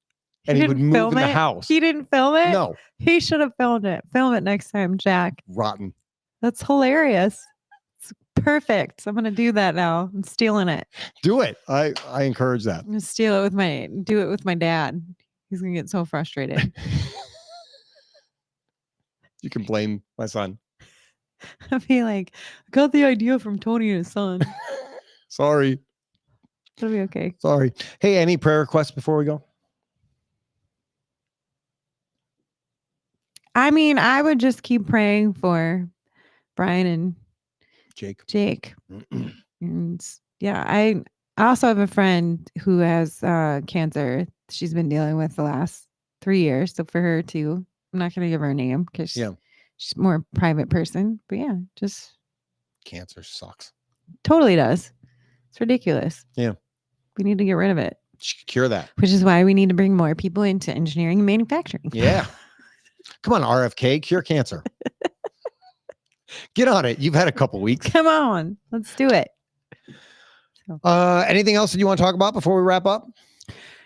and he would move in the house. He didn't film it? No. He should have filmed it. Film it next time, Jack. Rotten. That's hilarious. It's perfect. I'm gonna do that now. I'm stealing it. Do it. I encourage that. I'm gonna do it with my dad. He's gonna get so frustrated. You can blame my son. I'll be like, I got the idea from Tony and his son. Sorry. It'll be okay. Sorry. Hey, any prayer requests before we go? I mean, I would just keep praying for Brian and Jake. And yeah, I also have a friend who has cancer. She's been dealing with the last 3 years. So for her too, I'm not going to give her a name because she's more a private person. But yeah, just cancer sucks. Totally does. It's ridiculous. Yeah. We need to get rid of it. Cure that. Which is why we need to bring more people into engineering and manufacturing. Yeah. Come on, RFK, cure cancer. Get on it. You've had a couple weeks. Come on. Let's do it. Anything else that you want to talk about before we wrap up?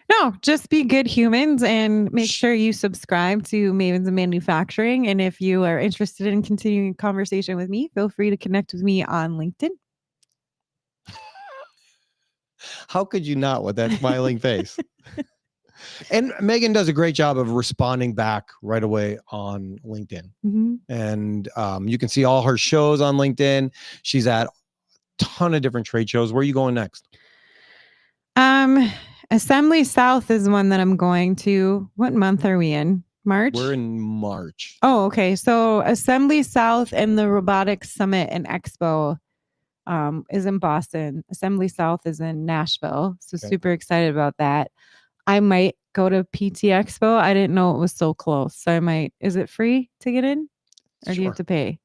No, just be good humans and make sure you subscribe to Mavens of Manufacturing. And if you are interested in continuing a conversation with me, feel free to connect with me on LinkedIn. How could you not with that smiling face? And Meaghan does a great job of responding back right away on LinkedIn. Mm-hmm. And you can see all her shows on LinkedIn. She's at a ton of different trade shows. Where are you going next? Assembly South is one that I'm going to. What month are we in? March? We're in March. Oh, okay. So Assembly South and the Robotics Summit and Expo is in Boston. Assembly South is in Nashville. So super excited about that. I might go to PT Expo. I didn't know it was so close. So I might. Is it free to get in? Or do you have to pay?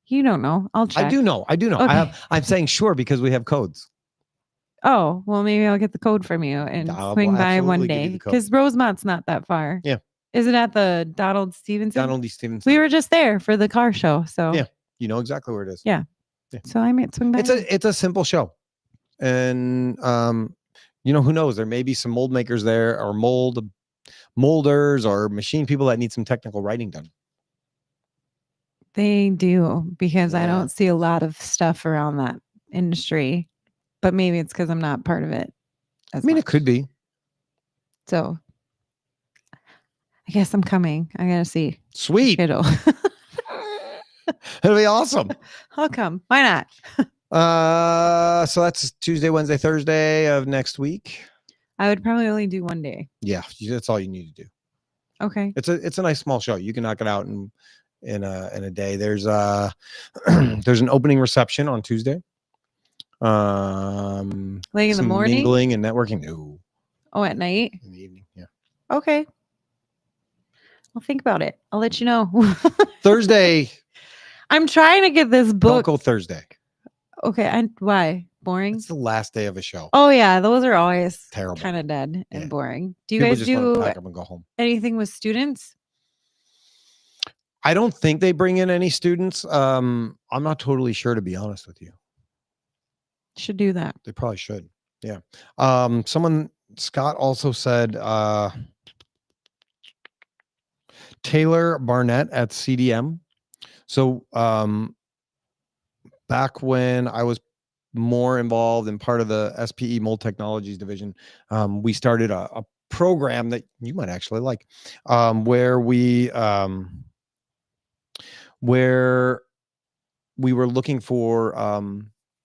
You don't know. I'll check. I do know. Okay. I'm saying sure because we have codes. Oh, well, maybe I'll get the code from you and swing by one day. Because Rosemont's not that far. Yeah. Is it at the Donald Stevenson? Donald D. Stevenson. We were just there for the car show. So yeah, you know exactly where it is. Yeah. So I might swing by. It's a simple show. And you know, who knows? There may be some mold makers there or molders or machine people that need some technical writing done. They do, because I don't see a lot of stuff around that industry, but maybe it's because I'm not part of it. I mean, it could be. So I guess I'm coming. I got to see. Sweet. It'll be awesome. I'll come. Why not? So that's Tuesday, Wednesday, Thursday of next week. I would probably only do one day. Yeah, that's all you need to do. Okay. It's a nice small show. You can knock it out in a day. There's there's an opening reception on Tuesday. Like in the morning? Mingling and networking. No. Oh, at night? In the evening, yeah. Okay. I'll think about it. I'll let you know. Thursday. I'm trying to get this book. Don't go Thursday. Okay. And why? Boring? It's the last day of a show. Oh, yeah. Those are always terrible, kind of dead and boring. Do you People guys just do want to pack up and go home. Anything with students? I don't think they bring in any students. I'm not totally sure, to be honest with you. Should do that. They probably should. Yeah. Scott also said Taylor Barnett at CDM. So back when I was more involved in part of the SPE Mold Technologies division, we started a program that you might actually like, where we were looking for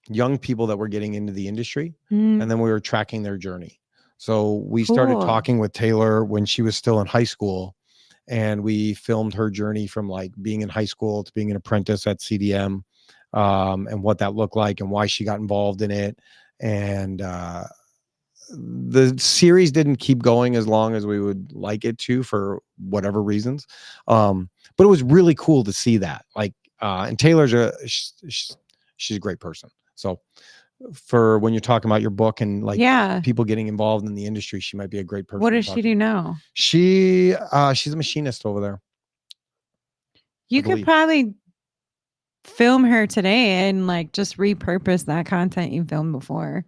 young people that were getting into the industry, Mm, and then we were tracking their journey. So we started cool. talking with Taylor when she was still in high school, and we filmed her journey from like being in high school to being an apprentice at CDM, and what that looked like and why she got involved in it. And the series didn't keep going as long as we would like it to for whatever reasons. But it was really cool to see that. Like, and Taylor's she's a great person. So for when you're talking about your book and like Yeah. people getting involved in the industry, she might be a great person. What to does talk she to. do now? She's a machinist over there. You could believe. probably film her today and like just repurpose that content you filmed before.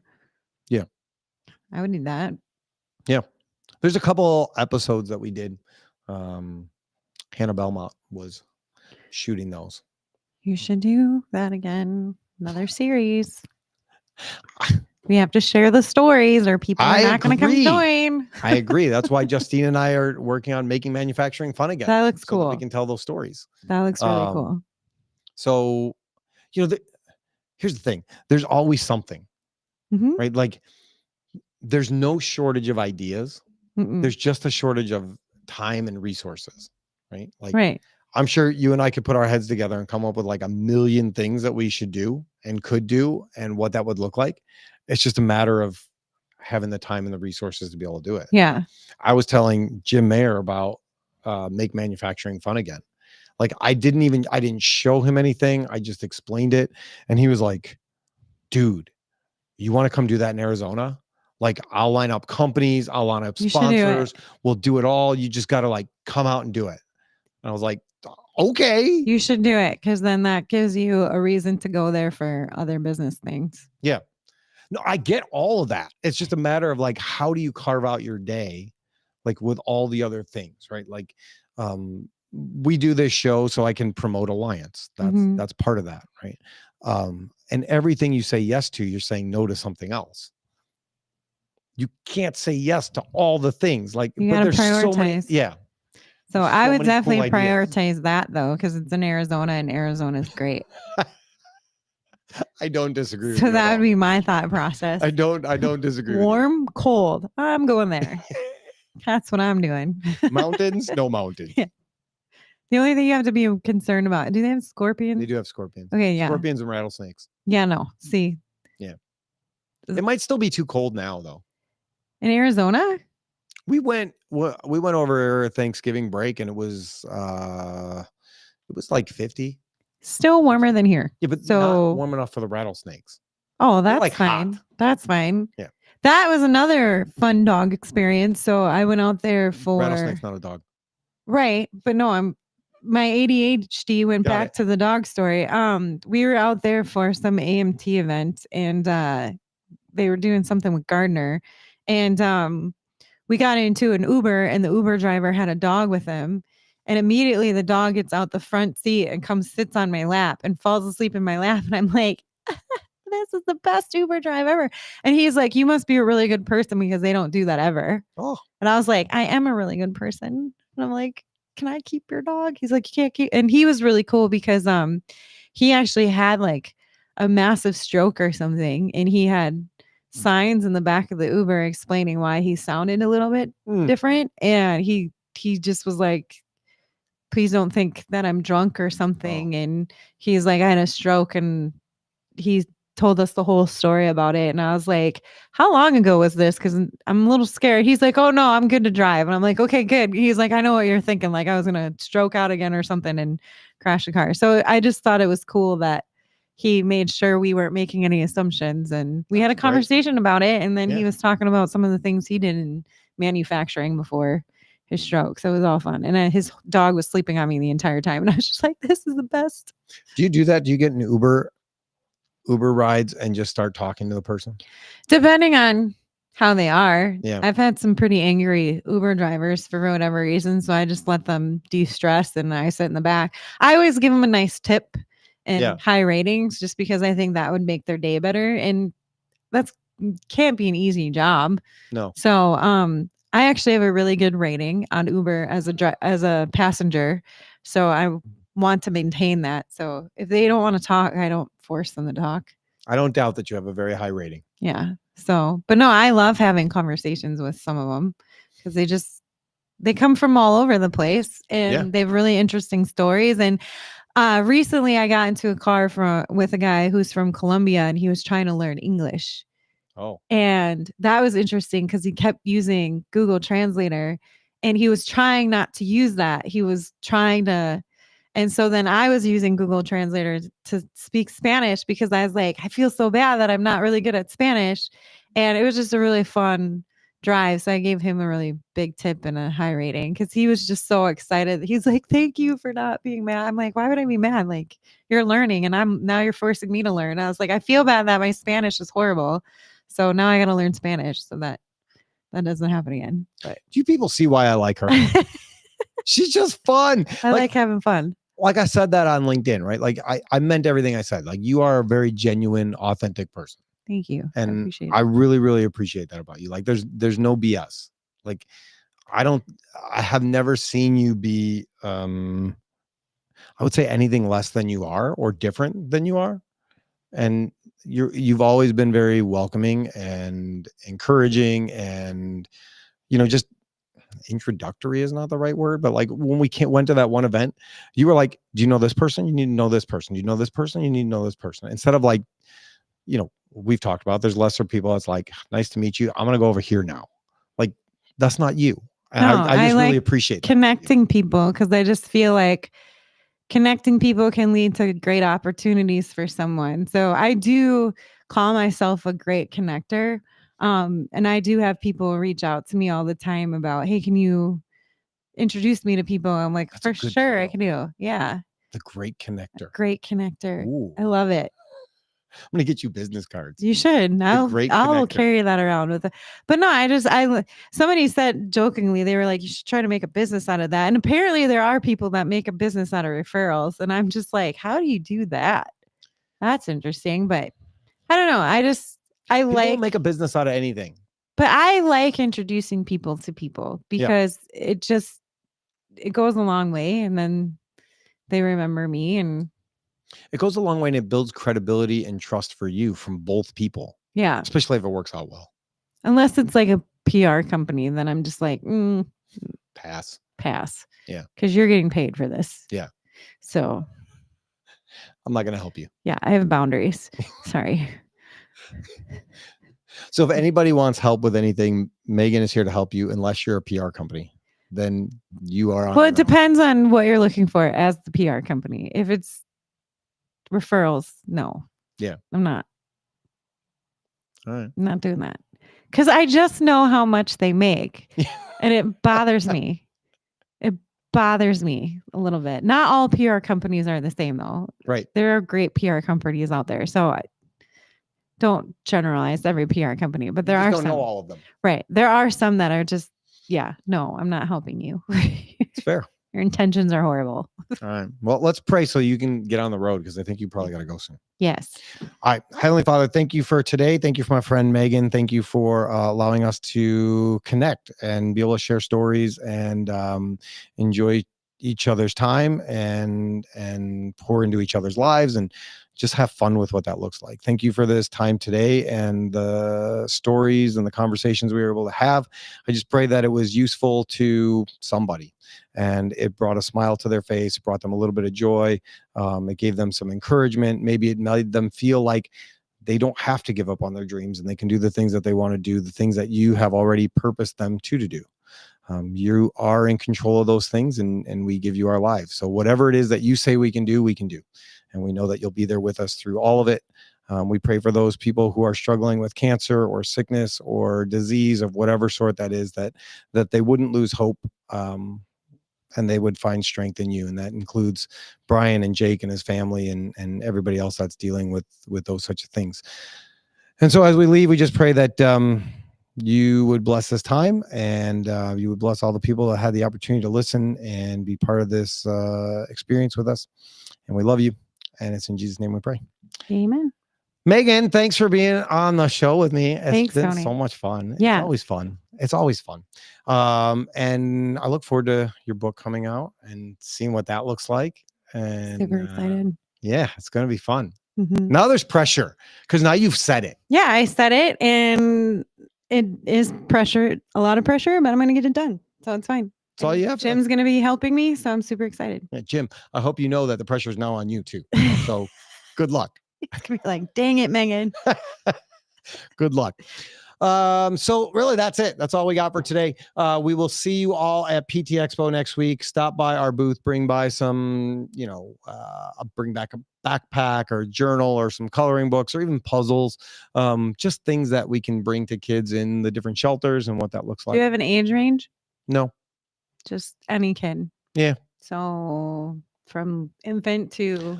Yeah. I would need that. Yeah. There's a couple episodes that we did. Hannah Belmont was shooting those. You should do that again. Another series. We have to share the stories or people are I not going to come agree. join. I agree. That's why Justine and I are working on making manufacturing fun again. That looks so that we cool. can tell those stories. That looks really cool. So, you know, here's the thing. There's always something, Mhm. right? Like there's no shortage of ideas. Mm-mm. There's just a shortage of time and resources, right? Like Right. I'm sure you and I could put our heads together and come up with like a million things that we should do and could do and what that would look like. It's just a matter of having the time and the resources to be able to do it. Yeah. I was telling Jim Mayer about make manufacturing fun again. Like I didn't show him anything. I just explained it. And he was like, dude, you want to come do that in Arizona? Like I'll line up companies, I'll line up You should do it. sponsors, we'll do it all. You just got to like come out and do it. And I was like, okay. You should do it because then that gives you a reason to go there for other business things. Yeah. No, I get all of that. It's just a matter of like, how do you carve out your day, like with all the other things, right? Like, we do this show so I can promote Alliance. That's part of that, right? And everything you say yes to, you're saying no to something else. You can't say yes to all the things. Like, You but gotta there's so many. prioritize. Yeah. So There's I so would many cool definitely ideas. prioritize that though, because it's in Arizona and Arizona is great. I don't disagree with So you. that at would all. be my thought process. I don't disagree with Warm, cold. I'm going there. That's what I'm doing. you. Mountains, no mountains. Yeah. The only thing you have to be concerned about, do they have scorpions? They do have scorpions. Okay, yeah. Scorpions and rattlesnakes. Yeah, no. See. Yeah. It might still be too cold now though. In Arizona? We went over Thanksgiving break and it was like 50. Still warmer than here. Yeah, but So not warm enough for the rattlesnakes. oh, They're, that's like, fine. hot. That's fine. Yeah. That was another fun dog experience. So I went out there for Rattlesnake's not a dog. right, but no, my ADHD went Got back it. to the dog story. We were out there for some AMT event and they were doing something with Gardner and we got into an Uber and the Uber driver had a dog with him. And immediately the dog gets out the front seat and comes sits on my lap and falls asleep in my lap. And I'm like, this is the best Uber drive ever. And he's like, you must be a really good person because they don't do that ever. Oh. And I was like, I am a really good person. And I'm like, can I keep your dog? He's like, you can't keep. And he was really cool because he actually had like a massive stroke or something. And he had signs in the back of the Uber explaining why he sounded a little bit different. And he just was like, please don't think that I'm drunk or something. Oh. And he's like, I had a stroke and he told us the whole story about it. And I was like, how long ago was this? Because I'm a little scared. He's like, oh no, I'm good to drive. And I'm like, okay, good. He's like, I know what you're thinking. Like I was going to stroke out again or something and crash the car. So I just thought it was cool that he made sure we weren't making any assumptions. And we had a conversation about it. And then he was talking about some of the things he did in manufacturing before his stroke. So it was all fun. And his dog was sleeping on me the entire time. And I was just like, this is the best. Do you do that? Do you get an Uber rides and just start talking to the person? Depending on how they are. Yeah. I've had some pretty angry Uber drivers for whatever reason. So I just let them de-stress and I sit in the back. I always give them a nice tip and high ratings just because I think that would make their day better. And that's can't be an easy job. No. So I actually have a really good rating on Uber as a passenger, so I want to maintain that. So if they don't want to talk, I don't force them to talk. I don't doubt that you have a very high rating. Yeah. So, but no, I love having conversations with some of them because they come from all over the place and they have really interesting stories. And recently I got into a car with a guy who's from Colombia and he was trying to learn English. Oh. And that was interesting because he kept using Google Translator and he was trying not to use that. He was trying to. And so then I was using Google Translator to speak Spanish because I was like, I feel so bad that I'm not really good at Spanish. And it was just a really fun drive. So I gave him a really big tip and a high rating because he was just so excited. He's like, thank you for not being mad. I'm like, why would I be mad? Like, you're learning and now you're forcing me to learn. I was like, I feel bad that my Spanish is horrible. So now I got to learn Spanish so that doesn't happen again. But do you people see why I like her? She's just fun. I like having fun. Like I said that on LinkedIn, right? Like I meant everything I said. Like you are a very genuine, authentic person. Thank you. And I really, really appreciate that about you. Like there's no BS. Like I have never seen you be, I would say anything less than you are or different than you are. And you've always been very welcoming and encouraging and, just introductory is not the right word, but like when we went to that one event, you were like, do you know this person? You need to know this person. Do you know this person? You need to know this person. Instead of like, we've talked about, there's lesser people. It's like, nice to meet you. I'm going to go over here now. Like, that's not you. And no, I just like really appreciate connecting people because I just feel like connecting people can lead to great opportunities for someone. So I do call myself a great connector. And I do have people reach out to me all the time about, hey, can you introduce me to people? I'm like, for sure, I can do. Yeah. The great connector. Great connector. Ooh. I love it. I'm gonna get you business cards. You should. I'll carry that around with it. But no, somebody said jokingly, they were like, you should try to make a business out of that. And apparently there are people that make a business out of referrals. And I'm just like, how do you do that? That's interesting. But I don't know. People make a business out of anything. But I like introducing people to people because it goes a long way. And then they remember me and it goes a long way and it builds credibility and trust for you from both people. Yeah. Especially if it works out well. Unless it's like a PR company, then I'm just like, pass. Yeah. Because you're getting paid for this. Yeah. So I'm not going to help you. Yeah. I have boundaries. Sorry. So if anybody wants help with anything, Meaghan is here to help you unless you're a PR company. Then you are on. Well, it depends on what you're looking for as the PR company. If it's referrals, no. Yeah. I'm not. All right. I'm not doing that. Because I just know how much they make. And it bothers me. It bothers me a little bit. Not all PR companies are the same though. Right. There are great PR companies out there. So don't generalize every PR company, but there are some. Don't know all of them. Right. There are some that are just, no, I'm not helping you. It's fair. Your intentions are horrible. All right. Well, let's pray so you can get on the road because I think you probably got to go soon. Yes. All right. Heavenly Father, thank you for today. Thank you for my friend Meaghan. Thank you for allowing us to connect and be able to share stories and enjoy each other's time and pour into each other's lives and just have fun with what that looks like. Thank you for this time today and the stories and the conversations we were able to have. I just pray that it was useful to somebody and it brought a smile to their face, brought them a little bit of joy. It gave them some encouragement. Maybe it made them feel like they don't have to give up on their dreams and they can do the things that they want to do, the things that you have already purposed them to do. You are in control of those things and we give you our lives. So whatever it is that you say we can do, we can do. And we know that you'll be there with us through all of it. We pray for those people who are struggling with cancer or sickness or disease of whatever sort that is, that they wouldn't lose hope and they would find strength in you. And that includes Brian and Jake and his family and everybody else that's dealing with those such things. And so as we leave, we just pray that you would bless this time and you would bless all the people that had the opportunity to listen and be part of this experience with us. And we love you. And it's in Jesus' name we pray. Amen. Meaghan, thanks for being on the show with me. It's Thanks, been Tony. so much fun. Yeah. It's always fun. it's always fun. And I look forward to your book coming out and seeing what that looks like. And Super excited. yeah, it's going to be fun. Mhm. Now there's pressure because now you've said it. Yeah, I said it, and it is pressure, a lot of pressure, but I'm going to get it done. So it's fine. That's all And you have. Jim's going to be helping me, so I'm super excited. Yeah, Jim, I hope you know that the pressure is now on you too. So good luck. It's going to be like, dang it, Meaghan. Good luck. So really that's it. That's all we got for today. We will see you all at PT Expo next week. Stop by our booth, bring by some, bring back a backpack or journal or some coloring books or even puzzles. Just things that we can bring to kids in the different shelters and what that looks Do like. you have an age range? No. Just any kid. Yeah. So from infant to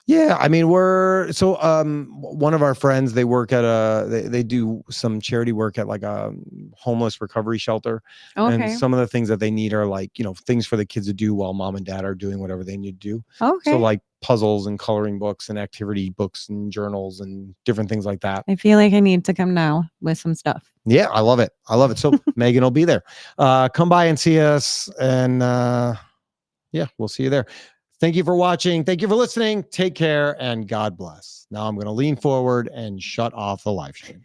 Yeah, I mean, one of our friends, they work at they do some charity work at like a homeless recovery shelter. okay. And some of the things that they need are like, things for the kids to do while mom and dad are doing whatever they need to do. Okay. So like puzzles and coloring books and activity books and journals and different things like that. I feel like I need to come now with some stuff. Yeah, I love it. So Meaghan will be there. Come by and see us, and yeah, we'll see you there. Thank you for watching. Thank you for listening. Take care and God bless. Now I'm going to lean forward and shut off the live stream.